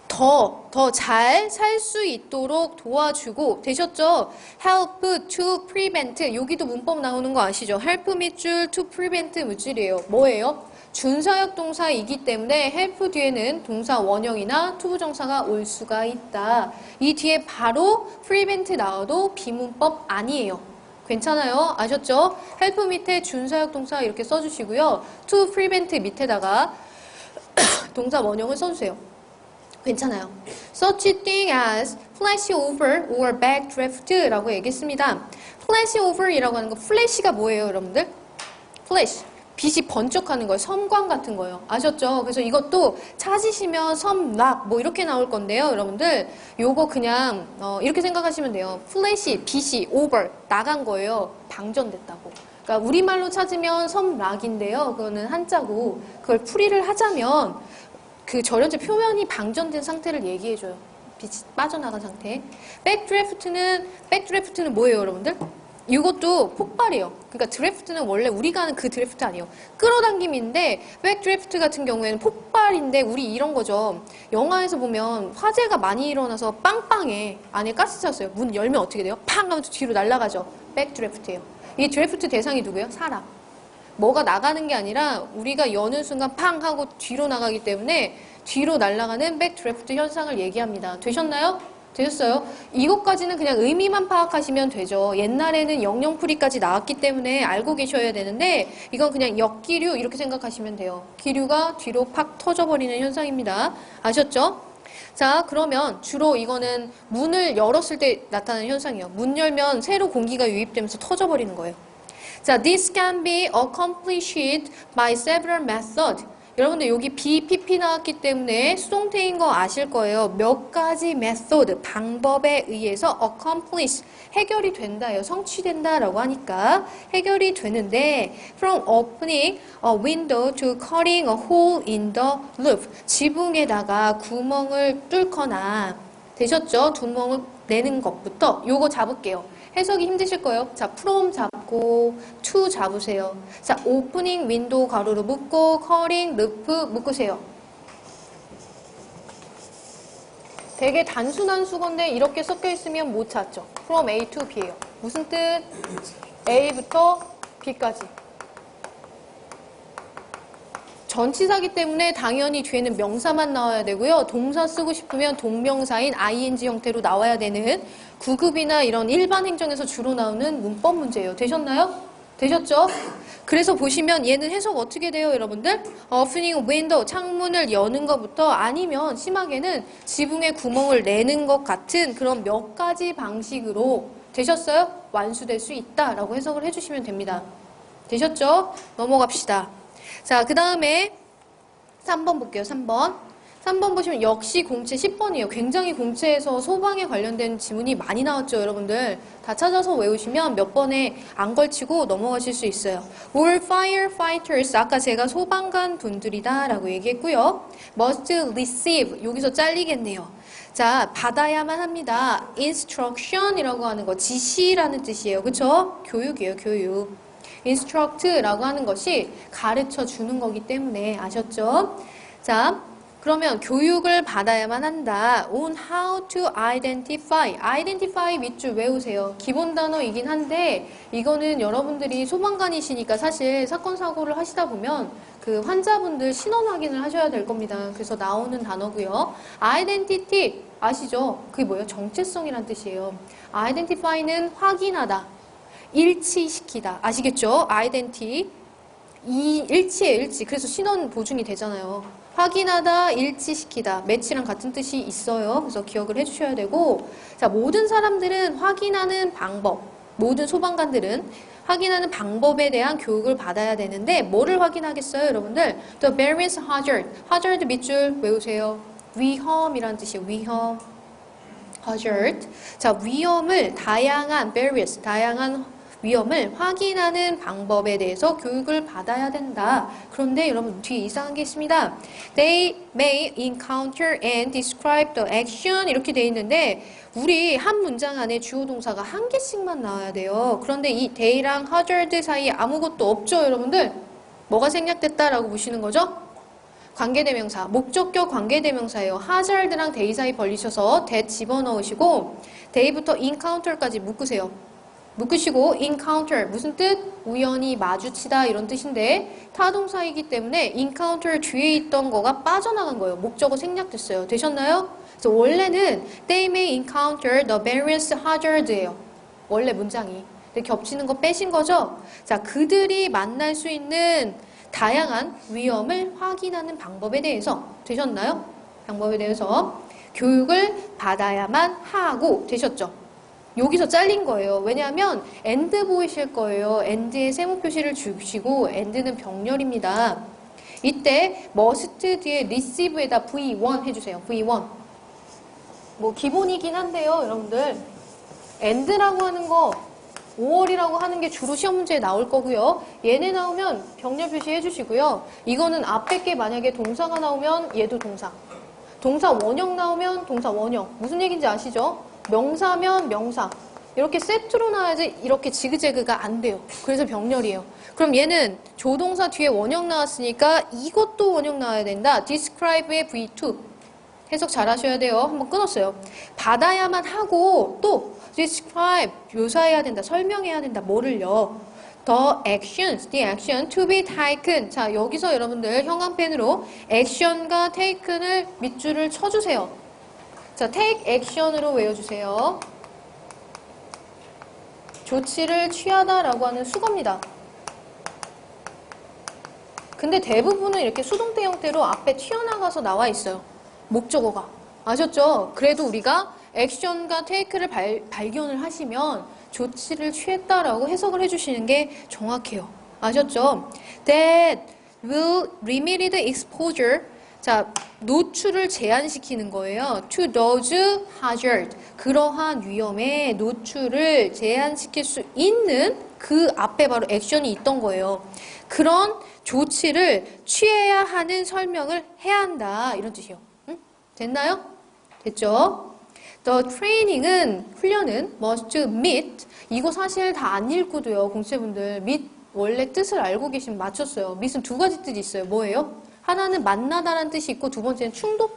더 잘 살 수 있도록 도와주고 되셨죠? help to prevent 여기도 문법 나오는 거 아시죠? help 밑줄 to prevent 물줄이에요. 뭐예요? 준사역 동사이기 때문에 help 뒤에는 동사 원형이나 투부정사가 올 수가 있다. 이 뒤에 바로 prevent 나와도 비문법 아니에요. 괜찮아요? 아셨죠? help 밑에 준사역 동사 이렇게 써주시고요. to prevent 밑에다가 동사 원형을 써주세요. 괜찮아요. Such thing as flashover or backdraft라고 얘기했습니다. flashover이라고 하는 거, flash가 뭐예요, 여러분들? flash. 빛이 번쩍하는 거예요. 섬광 같은 거예요. 아셨죠? 그래서 이것도 찾으시면 섬락 뭐 이렇게 나올 건데요, 여러분들. 요거 그냥 이렇게 생각하시면 돼요. flash, 빛이 over 나간 거예요. 방전됐다고. 그러니까 우리말로 찾으면 섬락인데요. 그거는 한자고 그걸 풀이를 하자면 그 절연체 표면이 방전된 상태를 얘기해줘요. 빛이 빠져나간 상태. 백드래프트는 뭐예요, 여러분들? 이것도 폭발이에요. 그러니까 드래프트는 원래 우리가 하는 그 드래프트 아니에요. 끌어당김인데 백드래프트 같은 경우에는 폭발인데 우리 이런 거죠. 영화에서 보면 화재가 많이 일어나서 빵빵해. 안에 가스 찼어요. 문 열면 어떻게 돼요? 팡 하면서 뒤로 날아가죠. 백드래프트예요. 이 드래프트 대상이 누구예요? 사람. 뭐가 나가는 게 아니라 우리가 여는 순간 팡 하고 뒤로 나가기 때문에 뒤로 날아가는 백드래프트 현상을 얘기합니다. 되셨나요? 되셨어요? 이것까지는 그냥 의미만 파악하시면 되죠. 옛날에는 영영풀이까지 나왔기 때문에 알고 계셔야 되는데 이건 그냥 역기류 이렇게 생각하시면 돼요. 기류가 뒤로 팍 터져버리는 현상입니다. 아셨죠? 자, 그러면 주로 이거는 문을 열었을 때 나타나는 현상이에요. 문 열면 새로 공기가 유입되면서 터져버리는 거예요. 자, this can be accomplished by several methods. 여러분들 여기 BPP 나왔기 때문에 수동태인 거 아실 거예요. 몇 가지 method, 방법에 의해서 accomplish, 해결이 된다요. 성취된다라고 하니까 해결이 되는데 from opening a window to cutting a hole in the roof. 지붕에다가 구멍을 뚫거나 되셨죠? 구멍을 내는 것부터 요거 잡을게요. 해석이 힘드실 거예요. 자, from 잡고 to 잡으세요. 자, 오프닝 윈도우 가로로 묶고 커링 루프 묶으세요. 되게 단순한 수건데 이렇게 섞여 있으면 못 찾죠. from A to B예요. 무슨 뜻? A부터 B까지. 전치사기 때문에 당연히 뒤에는 명사만 나와야 되고요. 동사 쓰고 싶으면 동명사인 ing 형태로 나와야 되는 9급이나 이런 일반 행정에서 주로 나오는 문법 문제예요. 되셨나요? 되셨죠? 그래서 보시면 얘는 해석 어떻게 돼요, 여러분들? opening window, 창문을 여는 것부터 아니면 심하게는 지붕에 구멍을 내는 것 같은 그런 몇 가지 방식으로 되셨어요? 완수될 수 있다라고 해석을 해주시면 됩니다. 되셨죠? 넘어갑시다. 자, 그 다음에 3번 볼게요. 3번. 3번 보시면 역시 공채 10번이에요. 굉장히 공채에서 소방에 관련된 지문이 많이 나왔죠, 여러분들. 다 찾아서 외우시면 몇 번에 안 걸치고 넘어가실 수 있어요. All firefighters, 아까 제가 소방관 분들이다 라고 얘기했고요. Must receive, 여기서 잘리겠네요. 자, 받아야만 합니다. Instruction이라고 하는 거, 지시라는 뜻이에요. 그쵸? 교육이에요, 교육. instruct라고 하는 것이 가르쳐 주는 거기 때문에 아셨죠? 자, 그러면 교육을 받아야만 한다. On how to identify. identify 밑줄 외우세요. 기본 단어이긴 한데 이거는 여러분들이 소방관이시니까 사실 사건 사고를 하시다 보면 그 환자분들 신원 확인을 하셔야 될 겁니다. 그래서 나오는 단어고요. identity 아시죠? 그게 뭐예요? 정체성이란 뜻이에요. identify는 확인하다. 일치시키다. 아시겠죠? 아이덴티. 일치예요, 일치. 그래서 신원 보증이 되잖아요. 확인하다, 일치시키다. 매치랑 같은 뜻이 있어요. 그래서 기억을 해주셔야 되고. 자, 모든 사람들은 확인하는 방법. 모든 소방관들은 확인하는 방법에 대한 교육을 받아야 되는데 뭐를 확인하겠어요, 여러분들? The various hazard. hazard 밑줄 외우세요. 위험이란 뜻이에요. 위험. hazard. 자, 위험을 다양한 various, 다양한 위험을 확인하는 방법에 대해서 교육을 받아야 된다. 그런데 여러분 뒤에 이상한 게 있습니다. They may encounter and describe the action 이렇게 돼 있는데 우리 한 문장 안에 주어 동사가 한 개씩만 나와야 돼요. 그런데 이 they랑 hazard 사이에 아무것도 없죠, 여러분들? 뭐가 생략됐다라고 보시는 거죠? 관계대명사, 목적격 관계대명사예요. hazard랑 they 사이 벌리셔서 that 집어넣으시고 they부터 encounter까지 묶으세요. 묶으시고 encounter 무슨 뜻? 우연히 마주치다 이런 뜻인데 타동사이기 때문에 encounter 뒤에 있던 거가 빠져나간 거예요. 목적어 생략됐어요. 되셨나요? 그래서 원래는 they may encounter the various hazards예요. 원래 문장이. 근데 겹치는 거 빼신 거죠? 자, 그들이 만날 수 있는 다양한 위험을 확인하는 방법에 대해서 되셨나요? 방법에 대해서 교육을 받아야만 하고 되셨죠? 여기서 잘린 거예요. 왜냐하면 and 보이실 거예요. and에 세모 표시를 주시고 and는 병렬입니다. 이때 must 뒤에 receive에다 V1 해주세요. V1. 뭐 기본이긴 한데요, 여러분들. and라고 하는 거 5월이라고 하는 게 주로 시험 문제에 나올 거고요. 얘네 나오면 병렬 표시해 주시고요. 이거는 앞에 게 만약에 동사가 나오면 얘도 동사. 동사 원형 나오면 동사 원형. 무슨 얘기인지 아시죠? 명사면 명사. 이렇게 세트로 나와야지 이렇게 지그재그가 안 돼요. 그래서 병렬이에요. 그럼 얘는 조동사 뒤에 원형 나왔으니까 이것도 원형 나와야 된다. describe의 V2. 해석 잘 하셔야 돼요. 한번 끊었어요. 받아야만 하고 또 describe 묘사해야 된다. 설명해야 된다. 뭐를요? the action to be taken. 자, 여기서 여러분들 형광펜으로 action과 taken을 밑줄을 쳐주세요. 자, take action으로 외워주세요. 조치를 취하다라고 하는 수거입니다. 근데 대부분은 이렇게 수동태 형태로 앞에 튀어나가서 나와 있어요. 목적어가. 아셨죠? 그래도 우리가 action과 take를 발견을 하시면 조치를 취했다라고 해석을 해주시는 게 정확해요. 아셨죠? That will limit the exposure. 자, 노출을 제한시키는 거예요. To those hazard. 그러한 위험에 노출을 제한시킬 수 있는 그 앞에 바로 액션이 있던 거예요. 그런 조치를 취해야 하는 설명을 해야 한다. 이런 뜻이에요. 응? 됐나요? 됐죠? The training은, 훈련은 must meet. 이거 사실 다 안 읽고도요. 공채분들 meet 원래 뜻을 알고 계시면 맞췄어요. meet은 두 가지 뜻이 있어요. 뭐예요? 하나는 만나다라는 뜻이 있고 두 번째는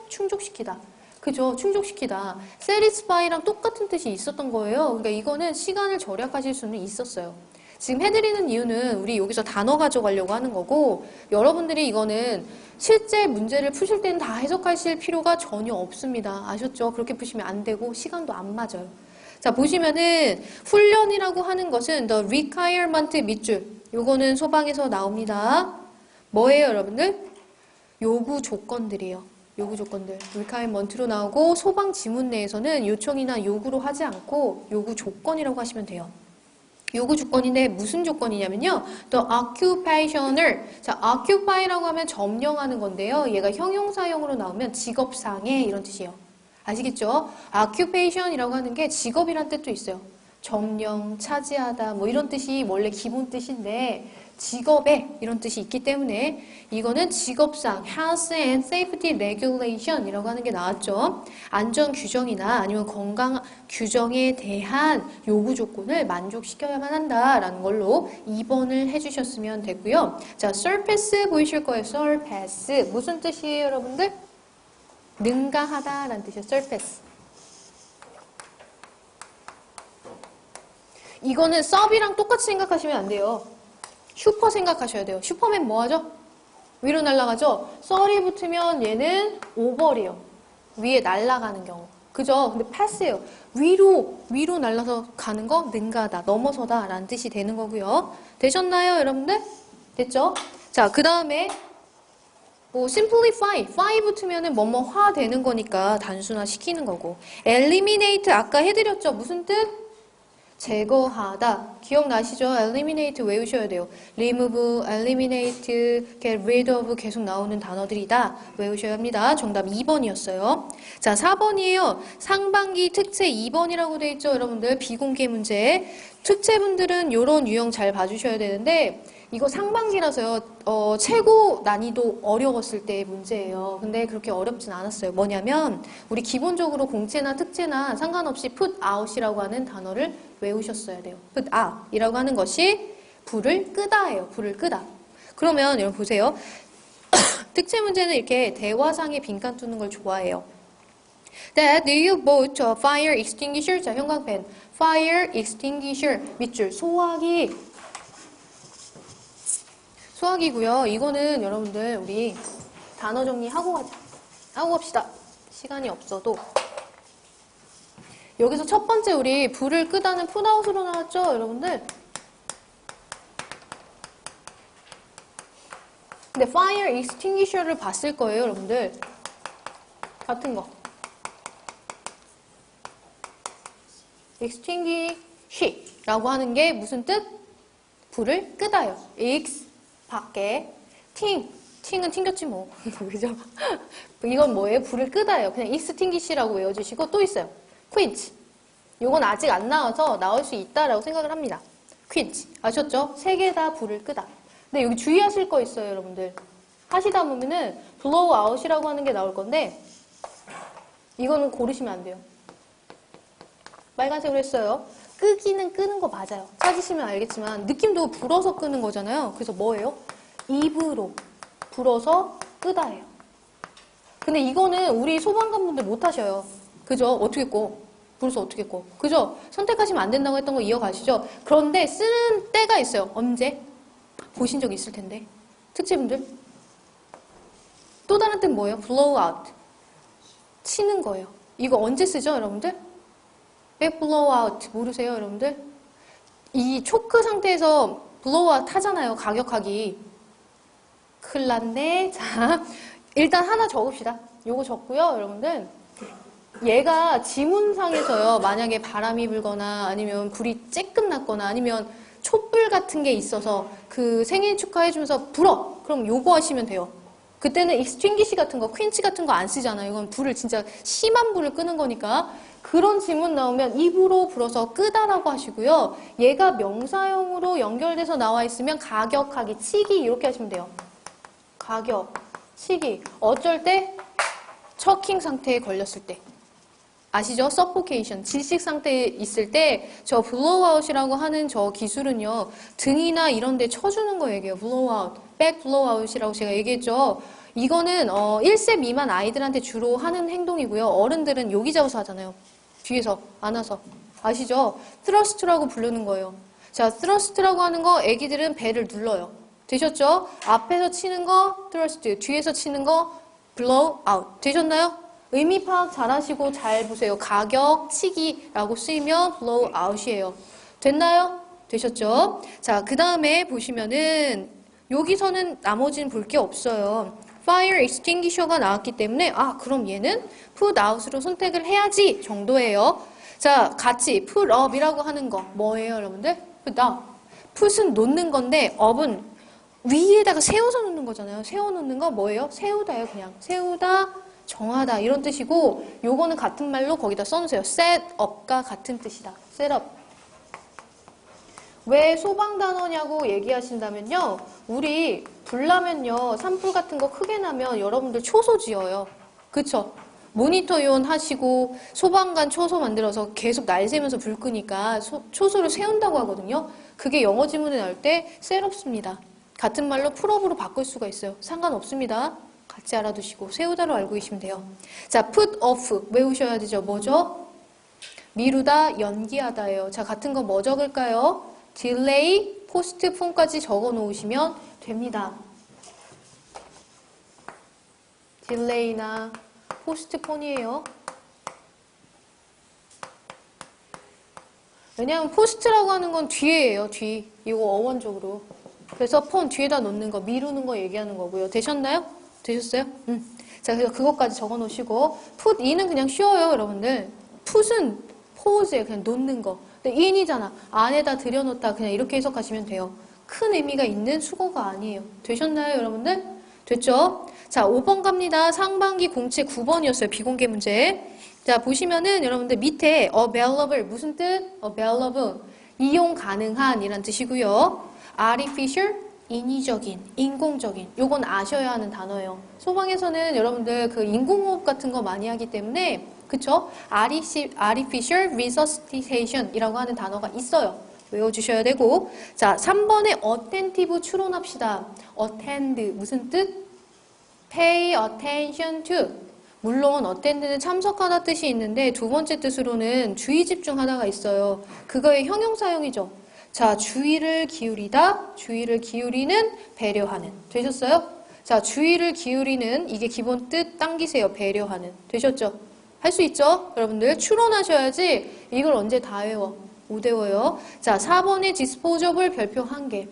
충족시키다. 그죠? 충족시키다. satisfy랑 똑같은 뜻이 있었던 거예요. 그러니까 이거는 시간을 절약하실 수는 있었어요. 지금 해드리는 이유는 우리 여기서 단어 가져가려고 하는 거고 여러분들이 이거는 실제 문제를 푸실 때는 다 해석하실 필요가 전혀 없습니다. 아셨죠? 그렇게 푸시면 안 되고 시간도 안 맞아요. 자, 보시면은 훈련이라고 하는 것은 the requirement 밑줄. 요거는 소방에서 나옵니다. 뭐예요, 여러분들? 요구 조건들이에요. 요구 조건들. requirement로 나오고 소방 지문 내에서는 요청이나 요구로 하지 않고 요구 조건이라고 하시면 돼요. 요구 조건인데 무슨 조건이냐면요. the occupation을 자, occupy라고 하면 점령하는 건데요. 얘가 형용사형으로 나오면 직업상의 이런 뜻이에요. 아시겠죠? occupation이라고 하는 게 직업이란 뜻도 있어요. 점령, 차지하다 뭐 이런 뜻이 원래 기본 뜻인데 직업에 이런 뜻이 있기 때문에 이거는 직업상 Health and Safety Regulation 이라고 하는 게 나왔죠. 안전 규정이나 아니면 건강 규정에 대한 요구 조건을 만족시켜야만 한다라는 걸로 2번을 해주셨으면 되고요. 자, surpass 보이실 거예요. surpass 무슨 뜻이에요, 여러분들? 능가하다라는 뜻이에요. surpass. 이거는 서비랑 똑같이 생각하시면 안 돼요. 슈퍼 생각하셔야 돼요. 슈퍼맨 뭐 하죠? 위로 날아가죠? 썰이 붙으면 얘는 오버래요. 위에 날아가는 경우. 그죠? 근데 패스예요. 위로 날아서 가는 거 능가하다, 넘어서다 라는 뜻이 되는 거고요. 되셨나요, 여러분들? 됐죠? 자, 그 다음에 뭐 simplify, fy 붙으면은 뭐뭐화 되는 거니까 단순화 시키는 거고 eliminate 아까 해드렸죠? 무슨 뜻? 제거하다. 기억나시죠? eliminate 외우셔야 돼요. remove, eliminate, get rid of 계속 나오는 단어들이다. 외우셔야 합니다. 정답 2번이었어요. 자, 4번이에요. 상반기 특채 2번이라고 돼 있죠, 여러분들? 비공개 문제. 특채분들은 이런 유형 잘 봐주셔야 되는데 이거 상반기라서요. 최고 난이도 어려웠을 때의 문제예요. 근데 그렇게 어렵진 않았어요. 뭐냐면 우리 기본적으로 공채나 특채나 상관없이 put out이라고 하는 단어를 외우셨어야 돼요. put out이라고 하는 것이 불을 끄다예요. 불을 끄다. 그러면 여러분 보세요. 특채 문제는 이렇게 대화상에 빈칸 두는 걸 좋아해요. That you bought a fire extinguisher. 자, 형광펜. fire extinguisher. 밑줄. 소화기고요. 이거는 여러분들 우리 단어 정리하고 가자. 하고 갑시다. 시간이 없어도. 여기서 첫 번째 우리 불을 끄다는 풋아웃으로 나왔죠, 여러분들? 근데 fire extinguisher를 봤을 거예요, 여러분들. 같은 거. extinguish라고 하는 게 무슨 뜻? 불을 끄다요. x 밖에 팅은 튕겼지 뭐. 그죠? 이건 뭐예요? 불을 끄다예요. 그냥 extinguish라고 외워주시고 또 있어요. quench. 요건 아직 안 나와서 나올 수 있다라고 생각을 합니다. quench. 아셨죠? 세 개 다 불을 끄다. 근데 여기 주의하실 거 있어요, 여러분들. 하시다 보면은 blow out이라고 하는 게 나올 건데 이거는 고르시면 안 돼요. 빨간색으로 했어요. 끄기는 끄는 거 맞아요. 찾으시면 알겠지만 느낌도 불어서 끄는 거잖아요. 그래서 뭐예요? 입으로 불어서 끄다예요. 근데 이거는 우리 소방관분들 못 하셔요. 그죠? 어떻게 꺼? 불어서 어떻게 꺼? 그죠? 선택하시면 안 된다고 했던 거 이어가시죠? 그런데 쓰는 때가 있어요. 언제? 보신 적 있을 텐데. 특채분들. 또 다른 때는 뭐예요? blow out. 치는 거예요. 이거 언제 쓰죠, 여러분들? 왜 blow out 모르세요, 여러분들? 이 초크 상태에서 blow out 하잖아요, 가격하기. 큰일 났네. 자, 일단 하나 적읍시다. 요거 적고요, 여러분들. 얘가 지문상에서요, 만약에 바람이 불거나 아니면 불이 쬐끔 났거나 아니면 촛불 같은 게 있어서 그 생일 축하해주면서 불어! 그럼 요거 하시면 돼요. 그때는 extinguish 같은 거, quench 같은 거 안 쓰잖아요. 이건 불을 진짜 심한 불을 끄는 거니까. 그런 지문 나오면 입으로 불어서 끄다라고 하시고요. 얘가 명사형으로 연결돼서 나와 있으면 가격하기, 치기 이렇게 하시면 돼요. 가격, 치기. 어쩔 때? 처킹 상태에 걸렸을 때. 아시죠? suffocation, 질식 상태에 있을 때 저 blowout이라고 하는 저 기술은요. 등이나 이런 데 쳐주는 거 얘기해요. blowout, back blowout이라고 제가 얘기했죠. 이거는 1세 미만 아이들한테 주로 하는 행동이고요. 어른들은 여기 잡아서 하잖아요. 뒤에서 안아서. 아시죠? thrust라고 부르는 거예요. 자, thrust라고 하는 거 애기들은 배를 눌러요. 되셨죠? 앞에서 치는 거 thrust, 뒤에서 치는 거 blow out. 되셨나요? 의미 파악 잘 하시고 잘 보세요. 가격, 치기라고 쓰이면 blow out이에요. 됐나요? 되셨죠? 자, 그 다음에 보시면은 여기서는 나머지는 볼 게 없어요. fire extinguisher가 나왔기 때문에 그럼 얘는 put out으로 선택을 해야지 정도예요. 자, 같이 put up이라고 하는 거 뭐예요, 여러분들? put up. put은 놓는 건데 up은 위에다가 세워서 놓는 거잖아요. 세워놓는 거 뭐예요? 세우다예요, 그냥. 세우다, 정하다 이런 뜻이고 요거는 같은 말로 거기다 써놓으세요. set up과 같은 뜻이다. set up. 왜 소방 단어냐고 얘기하신다면요. 우리 불 나면요. 산불 같은 거 크게 나면 여러분들 초소 지어요. 그쵸? 모니터 요원 하시고 소방관 초소 만들어서 계속 날 새면서 불 끄니까 초소를 세운다고 하거든요. 그게 영어 지문에 나올 때 셋업습니다. 같은 말로 풀업으로 바꿀 수가 있어요. 상관없습니다. 같이 알아두시고 세우다로 알고 계시면 돼요. 자, put off 외우셔야 되죠. 뭐죠? 미루다, 연기하다예요. 자, 같은 거 뭐 적을까요? delay, postpone까지 적어 놓으시면 됩니다. delay나 postpone이에요. 왜냐하면 post라고 하는 건 뒤에예요. 뒤. 이거 어원적으로. 그래서 폰 뒤에다 놓는 거, 미루는 거 얘기하는 거고요. 되셨나요? 되셨어요? 자, 그래서 그것까지 적어 놓으시고 put in은 그냥 쉬워요, 여러분들. put은 pause예요. 그냥 놓는 거. 근데 in이잖아. 안에다 들여놓다. 그냥 이렇게 해석하시면 돼요. 큰 의미가 있는 수거가 아니에요. 되셨나요, 여러분들? 됐죠? 자, 5번 갑니다. 상반기 공채 9번이었어요. 비공개 문제. 자, 보시면은 여러분들 밑에 available 무슨 뜻? available 이용 가능한 이란 뜻이고요. artificial 인위적인, 인공적인 요건 아셔야 하는 단어예요. 소방에서는 여러분들 그 인공호흡 같은 거 많이 하기 때문에 그쵸? artificial resuscitation 이라고 하는 단어가 있어요. 외워주셔야 되고 자 3번에 attentive 추론합시다. attend 무슨 뜻? pay attention to 물론 attend는 참석하다 뜻이 있는데 두 번째 뜻으로는 주의 집중하다가 있어요. 그거의 형용사형이죠. 자 주의를 기울이다, 주의를 기울이는, 배려하는. 되셨어요? 자 주의를 기울이는 이게 기본 뜻 당기세요. 배려하는. 되셨죠? 할 수 있죠? 여러분들 추론하셔야지 이걸 언제 다 외워. 못 외워요. 자 4번에 disposable 별표 1개.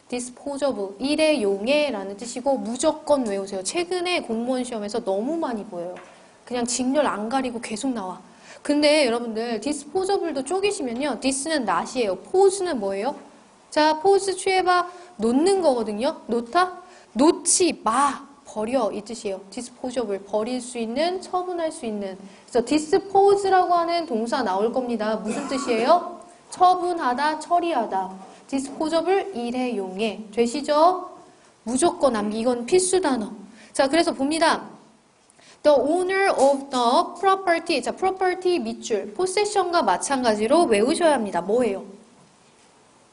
disposable 일회용의 라는 뜻이고 무조건 외우세요. 최근에 공무원 시험에서 너무 많이 보여요. 그냥 직렬 안 가리고 계속 나와. 근데 여러분들 disposable도 쪼개시면요. this는 not이에요. pose는 뭐예요? 자 pose 취해봐. 놓는 거거든요. 놓다? 놓지 마. 버려 이 뜻이에요. disposable 버릴 수 있는, 처분할 수 있는. 그래서 dispose라고 하는 동사 나올 겁니다. 무슨 뜻이에요? 처분하다, 처리하다. disposable 일회용의. 되시죠? 무조건 남기. 이건 필수 단어. 자, 그래서 봅니다. The owner of the property. 자, property 밑줄. possession과 마찬가지로 외우셔야 합니다. 뭐예요?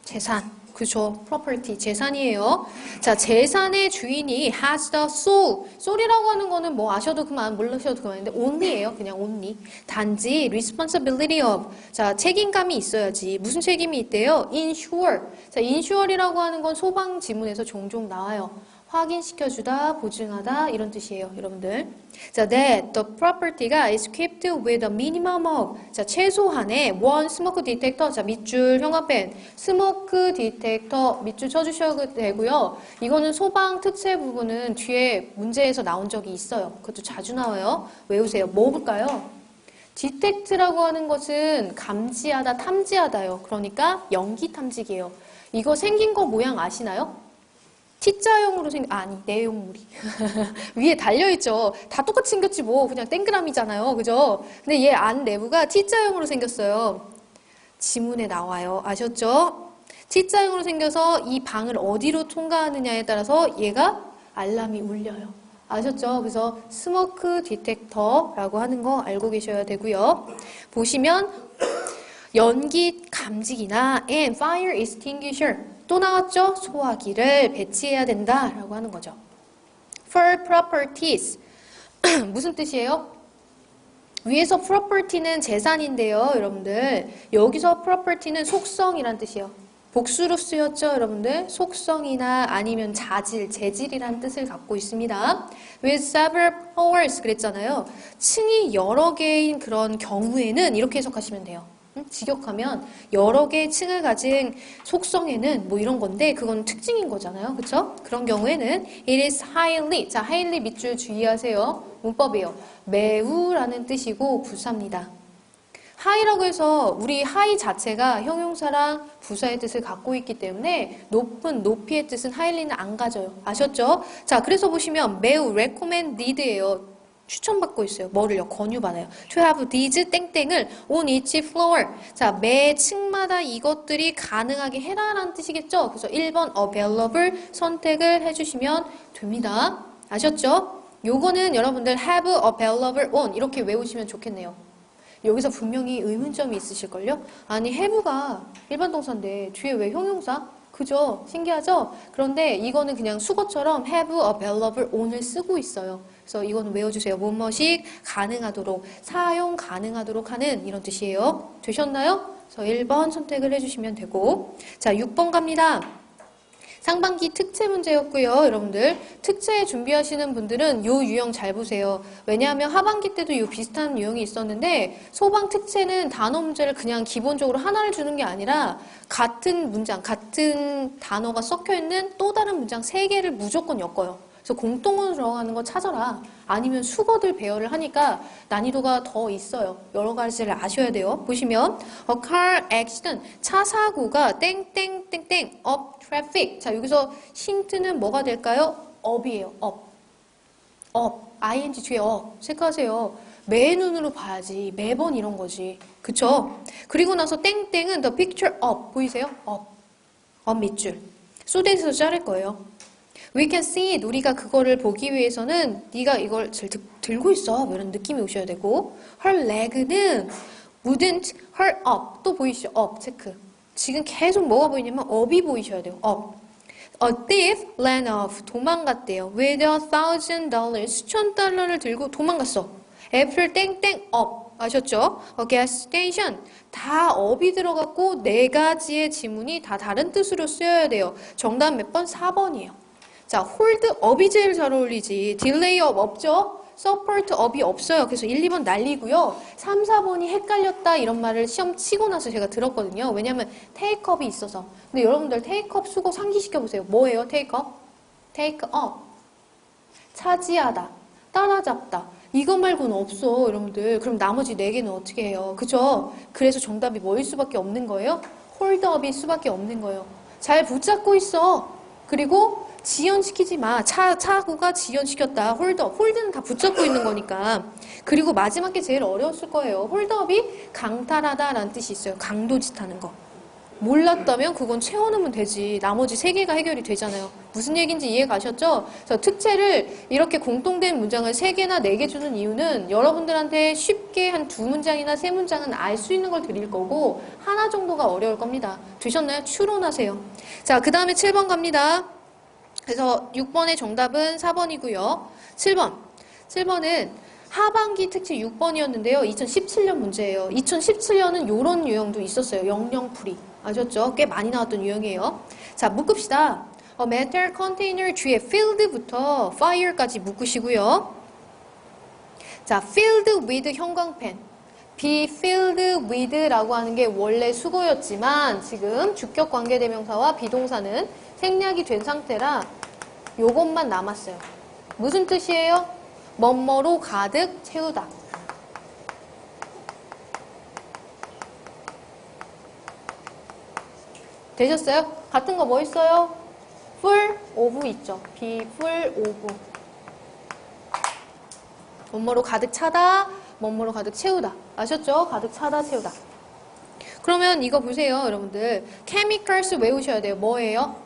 재산. 그죠? property. 재산이에요. 자, 재산의 주인이 has the sole. sole이라고 하는 거는 뭐 아셔도 그만, 모르셔도 그만인데 only예요. 그냥 only. 단지 responsibility of. 자, 책임감이 있어야지. 무슨 책임이 있대요? insure. 자, insure이라고 하는 건 소방 지문에서 종종 나와요. 확인시켜주다, 보증하다 이런 뜻이에요, 여러분들. 자, that the property가 is equipped with a minimum of. 자, 최소한의 one smoke detector. 자, 밑줄 형아펜 smoke detector 밑줄 쳐주셔도 되고요. 이거는 소방 특채 부분은 뒤에 문제에서 나온 적이 있어요. 그것도 자주 나와요. 외우세요. 뭐 볼까요? detect라고 하는 것은 감지하다, 탐지하다요. 그러니까 연기 탐지기예요. 이거 생긴 거 모양 아시나요? T자형으로 아니 내용물이 위에 달려있죠. 다 똑같이 생겼지 뭐 그냥 땡그라미잖아요. 그죠? 근데 얘 안 내부가 T자형으로 생겼어요. 지문에 나와요. 아셨죠? T자형으로 생겨서 이 방을 어디로 통과하느냐에 따라서 얘가 알람이 울려요. 아셨죠? 그래서 스모크 디텍터라고 하는 거 알고 계셔야 되고요. 보시면 연기 감지기나 and fire extinguisher 또 나왔죠? 소화기를 배치해야 된다라고 하는 거죠. For properties 무슨 뜻이에요? 위에서 property는 재산인데요, 여러분들. 여기서 property는 속성이란 뜻이에요. 복수로 쓰였죠, 여러분들? 속성이나 아니면 자질, 재질이란 뜻을 갖고 있습니다. With several powers 그랬잖아요. 층이 여러 개인 그런 경우에는 이렇게 해석하시면 돼요. 직역하면 여러 개의 층을 가진 속성에는 뭐 이런 건데 그건 특징인 거잖아요. 그쵸? 그런 경우에는 it is highly. 자, highly 밑줄 주의하세요. 문법이에요. 매우라는 뜻이고 부사입니다. high라고 해서 우리 high 자체가 형용사랑 부사의 뜻을 갖고 있기 때문에 높은, 높이의 뜻은 highly는 안 가져요. 아셨죠? 자, 그래서 보시면 매우 recommended예요. 추천받고 있어요. 뭐를요? 권유받아요. To have these 땡땡을 on each floor. 자, 매 층마다 이것들이 가능하게 해라라는 뜻이겠죠? 그래서 1번 available 선택을 해주시면 됩니다. 아셨죠? 요거는 여러분들 have available on 이렇게 외우시면 좋겠네요. 여기서 분명히 의문점이 있으실걸요? 아니 have가 일반 동사인데 뒤에 왜 형용사? 그죠? 신기하죠? 그런데 이거는 그냥 수거처럼 have available on을 쓰고 있어요. 그래서 이거는 외워주세요. 무엇이 가능하도록, 사용 가능하도록 하는 이런 뜻이에요. 되셨나요? 그래서 1번 선택을 해주시면 되고 자 6번 갑니다. 상반기 특채 문제였고요. 여러분들 특채 준비하시는 분들은 요 유형 잘 보세요. 왜냐하면 하반기 때도 요 비슷한 유형이 있었는데 소방 특채는 단어 문제를 그냥 기본적으로 하나를 주는 게 아니라 같은 문장, 같은 단어가 섞여있는 또 다른 문장 3개를 무조건 엮어요. 그래서 공통으로 들어가는 거 찾아라. 아니면 수거들 배열을 하니까 난이도가 더 있어요. 여러 가지를 아셔야 돼요. 보시면 a car accident, 차 사고가 땡땡땡땡 up traffic. 자, 여기서 힌트는 뭐가 될까요? up이에요. up, ing 뒤에 up. 체크하세요. 매 눈으로 봐야지. 매번 이런 거지. 그쵸? 그리고 나서 땡땡은 the picture up. 보이세요? up 밑줄. 소대에서 자를 거예요. We can see it. 우리가 그거를 보기 위해서는 네가 이걸 잘 들고 있어. 이런 느낌이 오셔야 되고 her leg는 wouldn't her up. 또 보이시죠? up 체크. 지금 계속 뭐가 보이냐면 up이 보이셔야 돼요. up. A thief ran off. 도망갔대요. With $1,000. 수천 달러를 들고 도망갔어. After 땡땡 up. 아셨죠? A gas station. 다 up이 들어갔고 네 가지의 지문이 다 다른 뜻으로 쓰여야 돼요. 정답 몇 번? 4번이에요. 자, hold up이 제일 잘 어울리지. delay up 없죠? support up이 없어요. 그래서 1, 2번 날리고요. 3, 4번이 헷갈렸다 이런 말을 시험 치고 나서 제가 들었거든요. 왜냐면 take up이 있어서. 근데 여러분들 take up 수거 상기시켜 보세요. 뭐예요? take up? take up. 차지하다. 따라잡다. 이거 말고는 없어, 여러분들. 그럼 나머지 4개는 어떻게 해요? 그죠? 그래서 정답이 뭐일 수밖에 없는 거예요? hold up일 수밖에 없는 거예요. 잘 붙잡고 있어. 그리고 지연시키지 마. 차고가 지연시켰다. 홀드업. 홀드는 다 붙잡고 있는 거니까. 그리고 마지막 게 제일 어려웠을 거예요. 홀드업이 강탈하다라는 뜻이 있어요. 강도짓하는 거. 몰랐다면 그건 채워넣으면 되지. 나머지 3개가 해결이 되잖아요. 무슨 얘기인지 이해 가셨죠? 그래서 특채를 이렇게 공통된 문장을 3개나 4개 주는 이유는 여러분들한테 쉽게 한 2문장이나 3문장은 알 수 있는 걸 드릴 거고 하나 정도가 어려울 겁니다. 되셨나요? 추론하세요. 자, 그 다음에 7번 갑니다. 그래서 6번의 정답은 4번이고요. 7번. 7번은 하반기 특집 6번이었는데요. 2017년 문제예요. 2017년은 이런 유형도 있었어요. 영영풀이. 아셨죠? 꽤 많이 나왔던 유형이에요. 자, 묶읍시다. metal container 뒤에 filled부터 fire까지 묶으시고요. 자, filled with 형광펜. be filled with라고 하는 게 원래 수거였지만 지금 주격 관계대명사와 비동사는 생략이 된 상태라 요것만 남았어요. 무슨 뜻이에요? 뭐뭐로 가득 채우다. 되셨어요? 같은 거 뭐 있어요? full of 있죠. be full of. 뭐뭐로 가득 차다, 뭐뭐로 가득 채우다. 아셨죠? 가득 차다, 채우다. 그러면 이거 보세요, 여러분들. chemicals 외우셔야 돼요. 뭐예요?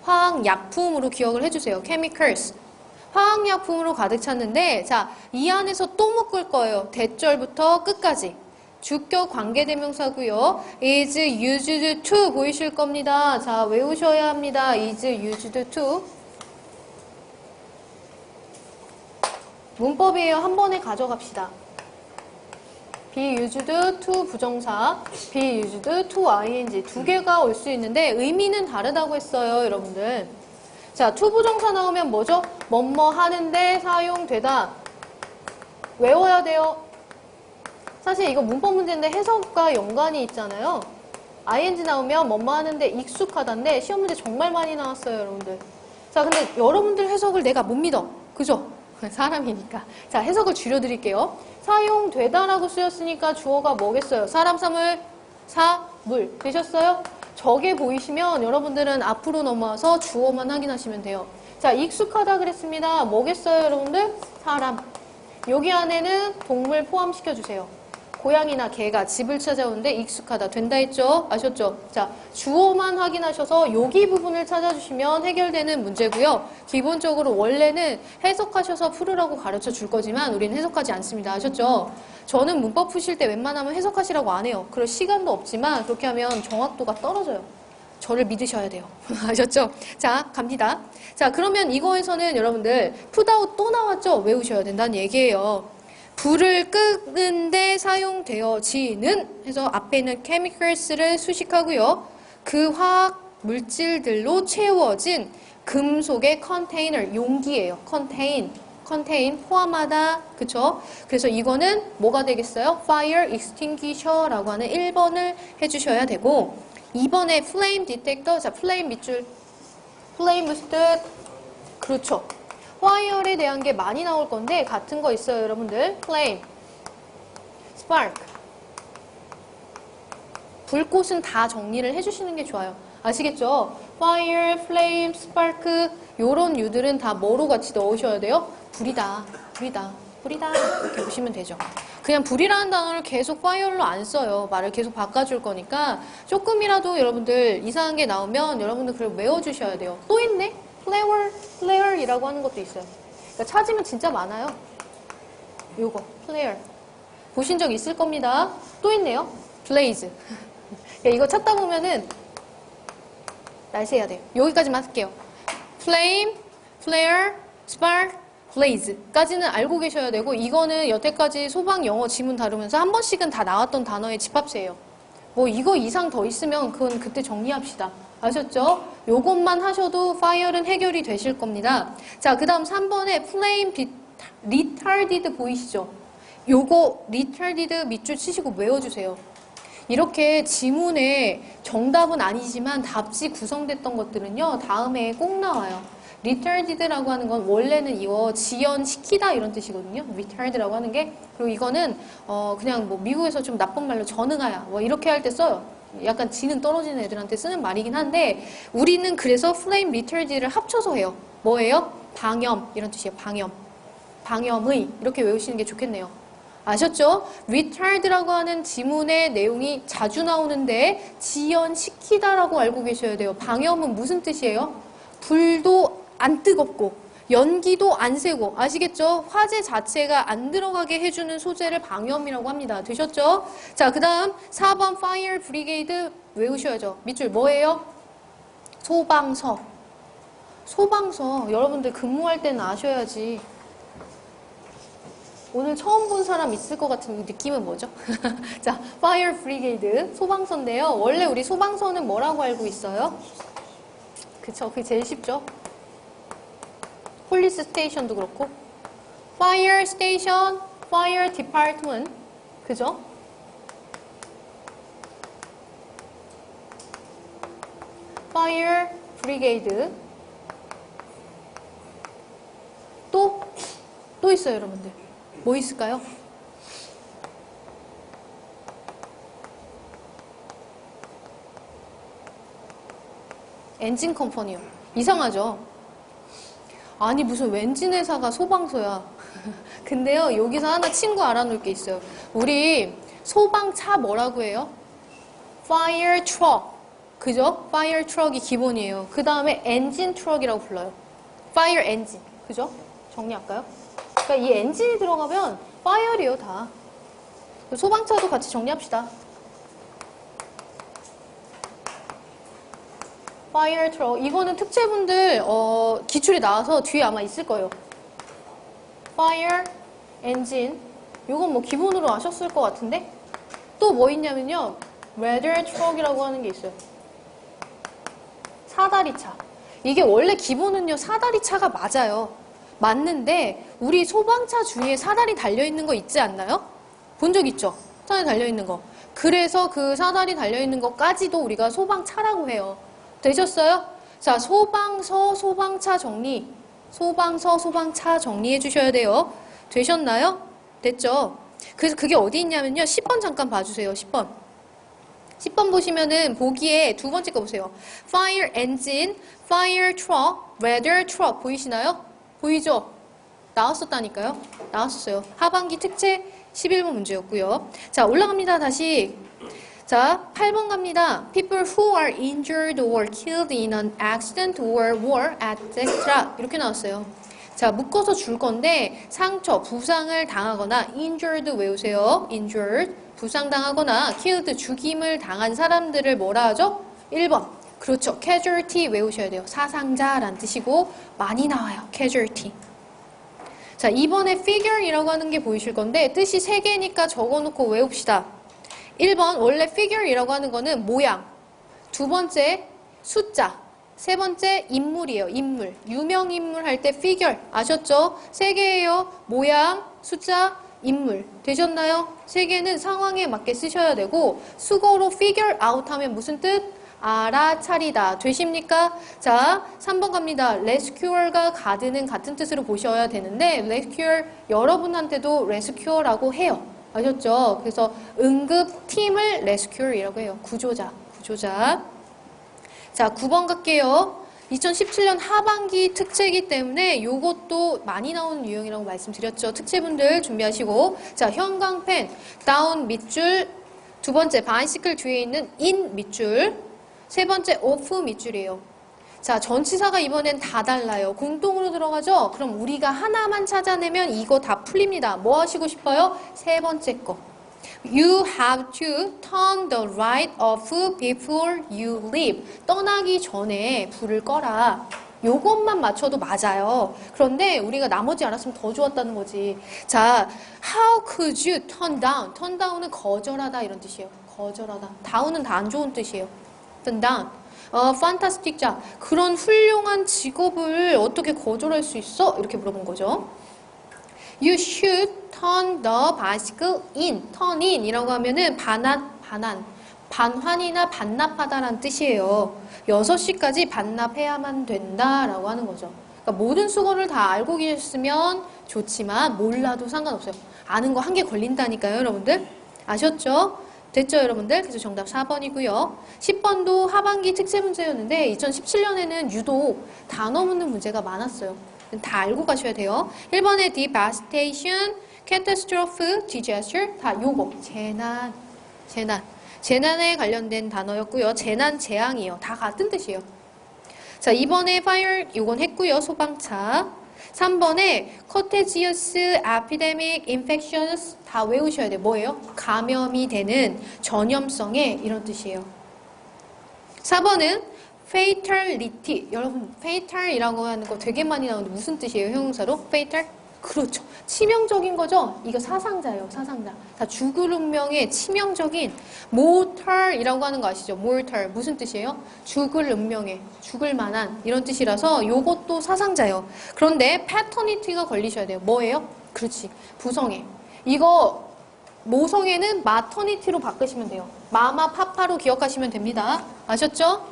화학약품으로 기억을 해주세요. chemicals. 화학약품으로 가득 찼는데, 자, 이 안에서 또 묶을 거예요. 대절부터 끝까지. 주격 관계대명사고요. is used to 보이실 겁니다. 자, 외우셔야 합니다. is used to. 문법이에요. 한 번에 가져갑시다. be used to 부정사, be used to ing 두 개가 올 수 있는데 의미는 다르다고 했어요, 여러분들. 자, to 부정사 나오면 뭐죠? 뭐뭐 하는데 사용되다. 외워야 돼요. 사실 이거 문법 문제인데 해석과 연관이 있잖아요. ing 나오면 뭐뭐 하는데 익숙하다인데 시험 문제 정말 많이 나왔어요, 여러분들. 자, 근데 여러분들 해석을 내가 못 믿어. 그죠? 사람이니까. 자, 해석을 줄여드릴게요. 사용되다라고 쓰였으니까 주어가 뭐겠어요? 사람, 사물, 사물. 되셨어요? 저게 보이시면 여러분들은 앞으로 넘어와서 주어만 확인하시면 돼요. 자, 익숙하다 그랬습니다. 뭐겠어요, 여러분들? 사람. 여기 안에는 동물 포함시켜주세요. 고양이나 개가 집을 찾아오는데 익숙하다. 된다 했죠? 아셨죠? 자, 주어만 확인하셔서 여기 부분을 찾아주시면 해결되는 문제고요. 기본적으로 원래는 해석하셔서 풀으라고 가르쳐 줄 거지만 우리는 해석하지 않습니다. 아셨죠? 저는 문법 푸실 때 웬만하면 해석하시라고 안 해요. 그럴 시간도 없지만 그렇게 하면 정확도가 떨어져요. 저를 믿으셔야 돼요. 아셨죠? 자, 갑니다. 자, 그러면 이거에서는 여러분들 풋아웃 또 나왔죠? 외우셔야 된다는 얘기예요. 불을 끄는데 사용되어지는 해서 앞에는 chemicals를 수식하고요. 그 화학 물질들로 채워진 금속의 컨테이너, 용기예요. contain, 포함하다. 그쵸? 그래서 이거는 뭐가 되겠어요? fire extinguisher라고 하는 1번을 해주셔야 되고 2번에 flame detector, 자, flame 밑줄. flame 무슨 뜻? 그렇죠. fire에 대한 게 많이 나올 건데 같은 거 있어요, 여러분들. flame, spark. 불꽃은 다 정리를 해주시는 게 좋아요. 아시겠죠? fire, flame, spark 요런 유들은 다 뭐로 같이 넣으셔야 돼요? 불이다, 불이다, 불이다 이렇게 보시면 되죠. 그냥 불이라는 단어를 계속 fire로 안 써요. 말을 계속 바꿔줄 거니까 조금이라도 여러분들 이상한 게 나오면 여러분들 그걸 외워주셔야 돼요. 또 있네? flare이라고 하는 것도 있어요. 그러니까 찾으면 진짜 많아요. 요거 flare 보신 적 있을 겁니다. 또 있네요. blaze. 이거 찾다 보면은 날새야 돼요. 여기까지만 할게요. flame, flare, spark, blaze까지는 알고 계셔야 되고 이거는 여태까지 소방 영어 지문 다루면서 한 번씩은 다 나왔던 단어의 집합체예요. 뭐 이거 이상 더 있으면 그건 그때 정리합시다. 아셨죠? 요것만 하셔도 fire는 해결이 되실 겁니다. 자, 그 다음 3번에 flame retarded 보이시죠? 요거 retarded 밑줄 치시고 외워주세요. 이렇게 지문에 정답은 아니지만 답지 구성됐던 것들은요, 다음에 꼭 나와요. retarded라고 하는 건 원래는 이거 지연시키다 이런 뜻이거든요. retard라고 하는 게. 그리고 이거는 그냥 뭐 미국에서 좀 나쁜 말로 전응하야 뭐 이렇게 할 때 써요. 약간 지능 떨어지는 애들한테 쓰는 말이긴 한데 우리는 그래서 flame retarded를 합쳐서 해요. 뭐예요? 방염 이런 뜻이에요. 방염. 방염의 이렇게 외우시는 게 좋겠네요. 아셨죠? retard라고 하는 지문의 내용이 자주 나오는데 지연시키다라고 알고 계셔야 돼요. 방염은 무슨 뜻이에요? 불도 안 뜨겁고 연기도 안 새고 아시겠죠? 화재 자체가 안 들어가게 해주는 소재를 방염이라고 합니다. 되셨죠? 자, 그 다음 4번 fire brigade 외우셔야죠. 밑줄 뭐예요? 소방서. 소방서 여러분들 근무할 때는 아셔야지. 오늘 처음 본 사람 있을 것 같은 느낌은 뭐죠? 자, fire brigade 소방서인데요. 원래 우리 소방서는 뭐라고 알고 있어요? 그쵸, 그게 제일 쉽죠. 폴리스 스테이션도 그렇고 fire station, fire department 그죠? fire brigade 또 있어요, 여러분들. 뭐 있을까요? 엔진 컴퍼니요. 이상하죠? 아니 무슨 웬진 회사가 소방서야. 근데요, 여기서 하나 친구 알아놓을 게 있어요. 우리 소방차 뭐라고 해요? fire truck. 그죠? fire truck이 기본이에요. 그 다음에 엔진 트럭이라고 불러요. fire engine. 그죠? 정리할까요? 그러니까 이 엔진이 들어가면 fire이에요, 다. 소방차도 같이 정리합시다. fire truck. 이거는 특채분들 기출이 나와서 뒤에 아마 있을 거예요. fire engine. 이건 뭐 기본으로 아셨을 것 같은데 또 뭐 있냐면요, ladder truck이라고 하는 게 있어요. 사다리차. 이게 원래 기본은요 사다리차가 맞아요. 맞는데 우리 소방차 중에 사다리 달려있는 거 있지 않나요? 본 적 있죠? 사다리 달려있는 거. 그래서 그 사다리 달려있는 거까지도 우리가 소방차라고 해요. 되셨어요? 자, 소방서, 소방차 정리. 소방서, 소방차 정리해 주셔야 돼요. 되셨나요? 됐죠? 그래서 그게 어디 있냐면요. 10번 잠깐 봐주세요. 10번. 10번 보시면은 보기에 두 번째 거 보세요. fire engine, fire truck, ladder truck 보이시나요? 보이죠? 나왔었다니까요. 나왔었어요. 하반기 특채 11번 문제였고요. 자, 올라갑니다. 다시. 자, 8번 갑니다. People who are injured or killed in an accident or war, etc. 이렇게 나왔어요. 자, 묶어서 줄 건데 상처, 부상을 당하거나 injured 외우세요. injured, 부상당하거나 killed, 죽임을 당한 사람들을 뭐라 하죠? 1번. 그렇죠. casualty 외우셔야 돼요. 사상자란 뜻이고 많이 나와요. casualty. 자, 이번에 figure이라고 하는 게 보이실 건데 뜻이 3개니까 적어놓고 외웁시다. 1번 원래 figure이라고 하는 거는 모양, 두 번째 숫자, 세 번째 인물이에요. 인물. 유명 인물 할 때 figure 아셨죠? 3개예요. 모양, 숫자, 인물. 되셨나요? 3개는 상황에 맞게 쓰셔야 되고 수거로 figure out 하면 무슨 뜻? 알아차리다. 되십니까? 자, 3번 갑니다. rescuer가 가드는 같은 뜻으로 보셔야 되는데 rescuer 여러분한테도 rescuer라고 해요. 아셨죠? 그래서 응급팀을 rescuer이라고 해요. 구조자. 자, 9번 갈게요. 2017년 하반기 특채이기 때문에 이것도 많이 나오는 유형이라고 말씀드렸죠. 특채분들 준비하시고. 자, 형광펜, 다운 밑줄. 두 번째, 바이시클 뒤에 있는 인 밑줄. 세 번째, 오프 밑줄이에요. 자, 전치사가 이번엔 다 달라요. 공통으로 들어가죠? 그럼 우리가 하나만 찾아내면 이거 다 풀립니다. 뭐 하시고 싶어요? 세 번째 거. You have to turn the light off before you leave. 떠나기 전에 불을 꺼라. 요것만 맞춰도 맞아요. 그런데 우리가 나머지 알았으면 더 좋았다는 거지. 자, how could you turn down? turn down은 거절하다 이런 뜻이에요. 거절하다. down은 다 안 좋은 뜻이에요. turn down. fantastic. 자, 그런 훌륭한 직업을 어떻게 거절할 수 있어? 이렇게 물어본 거죠. You should turn the bicycle in. turn in 이라고 하면은 반환이나 반납하다라는 뜻이에요. 6시까지 반납해야만 된다라고 하는 거죠. 그러니까 모든 수거를 다 알고 계셨으면 좋지만 몰라도 상관없어요. 아는 거 한 개 걸린다니까요, 여러분들. 아셨죠? 됐죠, 여러분들? 그래서 정답 4번이고요. 10번도 하반기 특세 문제였는데 2017년에는 유독 단어 묻는 문제가 많았어요. 다 알고 가셔야 돼요. 1번에 devastation, catastrophe, disaster 다 요거 재난에 관련된 단어였고요. 재난, 재앙이요. 다 같은 뜻이에요. 자, 2번에 fire 요건 했고요. 소방차. 3번에 contagious, epidemic, infectious 다 외우셔야 돼요. 뭐예요? 감염이 되는 전염성의 이런 뜻이에요. 4번은 fatality. 여러분, fatal이라고 하는 거 되게 많이 나오는데 무슨 뜻이에요? 형용사로? fatal? 그렇죠. 치명적인 거죠? 이거 사상자예요. 사상자. 다 죽을 운명의 치명적인 mortal이라고 하는 거 아시죠? mortal. 무슨 뜻이에요? 죽을 운명의, 죽을 만한 이런 뜻이라서 요것도 사상자예요. 그런데 paternity가 걸리셔야 돼요. 뭐예요? 그렇지. 부성애. 이거 모성애는 maternity로 바꾸시면 돼요. 마마, 파파로 기억하시면 됩니다. 아셨죠?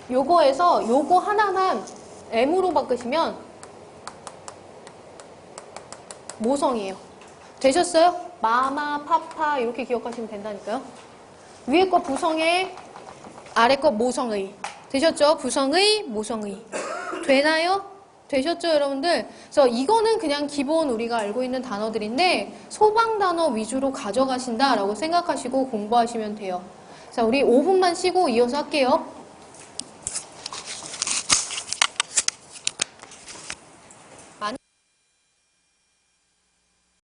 요거에서 요거 하나만 M으로 바꾸시면 모성이에요. 되셨어요? 마마, 파파 이렇게 기억하시면 된다니까요. 위에 거 부성의, 아래 거 모성의. 되셨죠? 부성의, 모성의. 되나요? 되셨죠, 여러분들? 그래서 이거는 그냥 기본 우리가 알고 있는 단어들인데 소방 단어 위주로 가져가신다라고 생각하시고 공부하시면 돼요. 자, 우리 5분만 쉬고 이어서 할게요.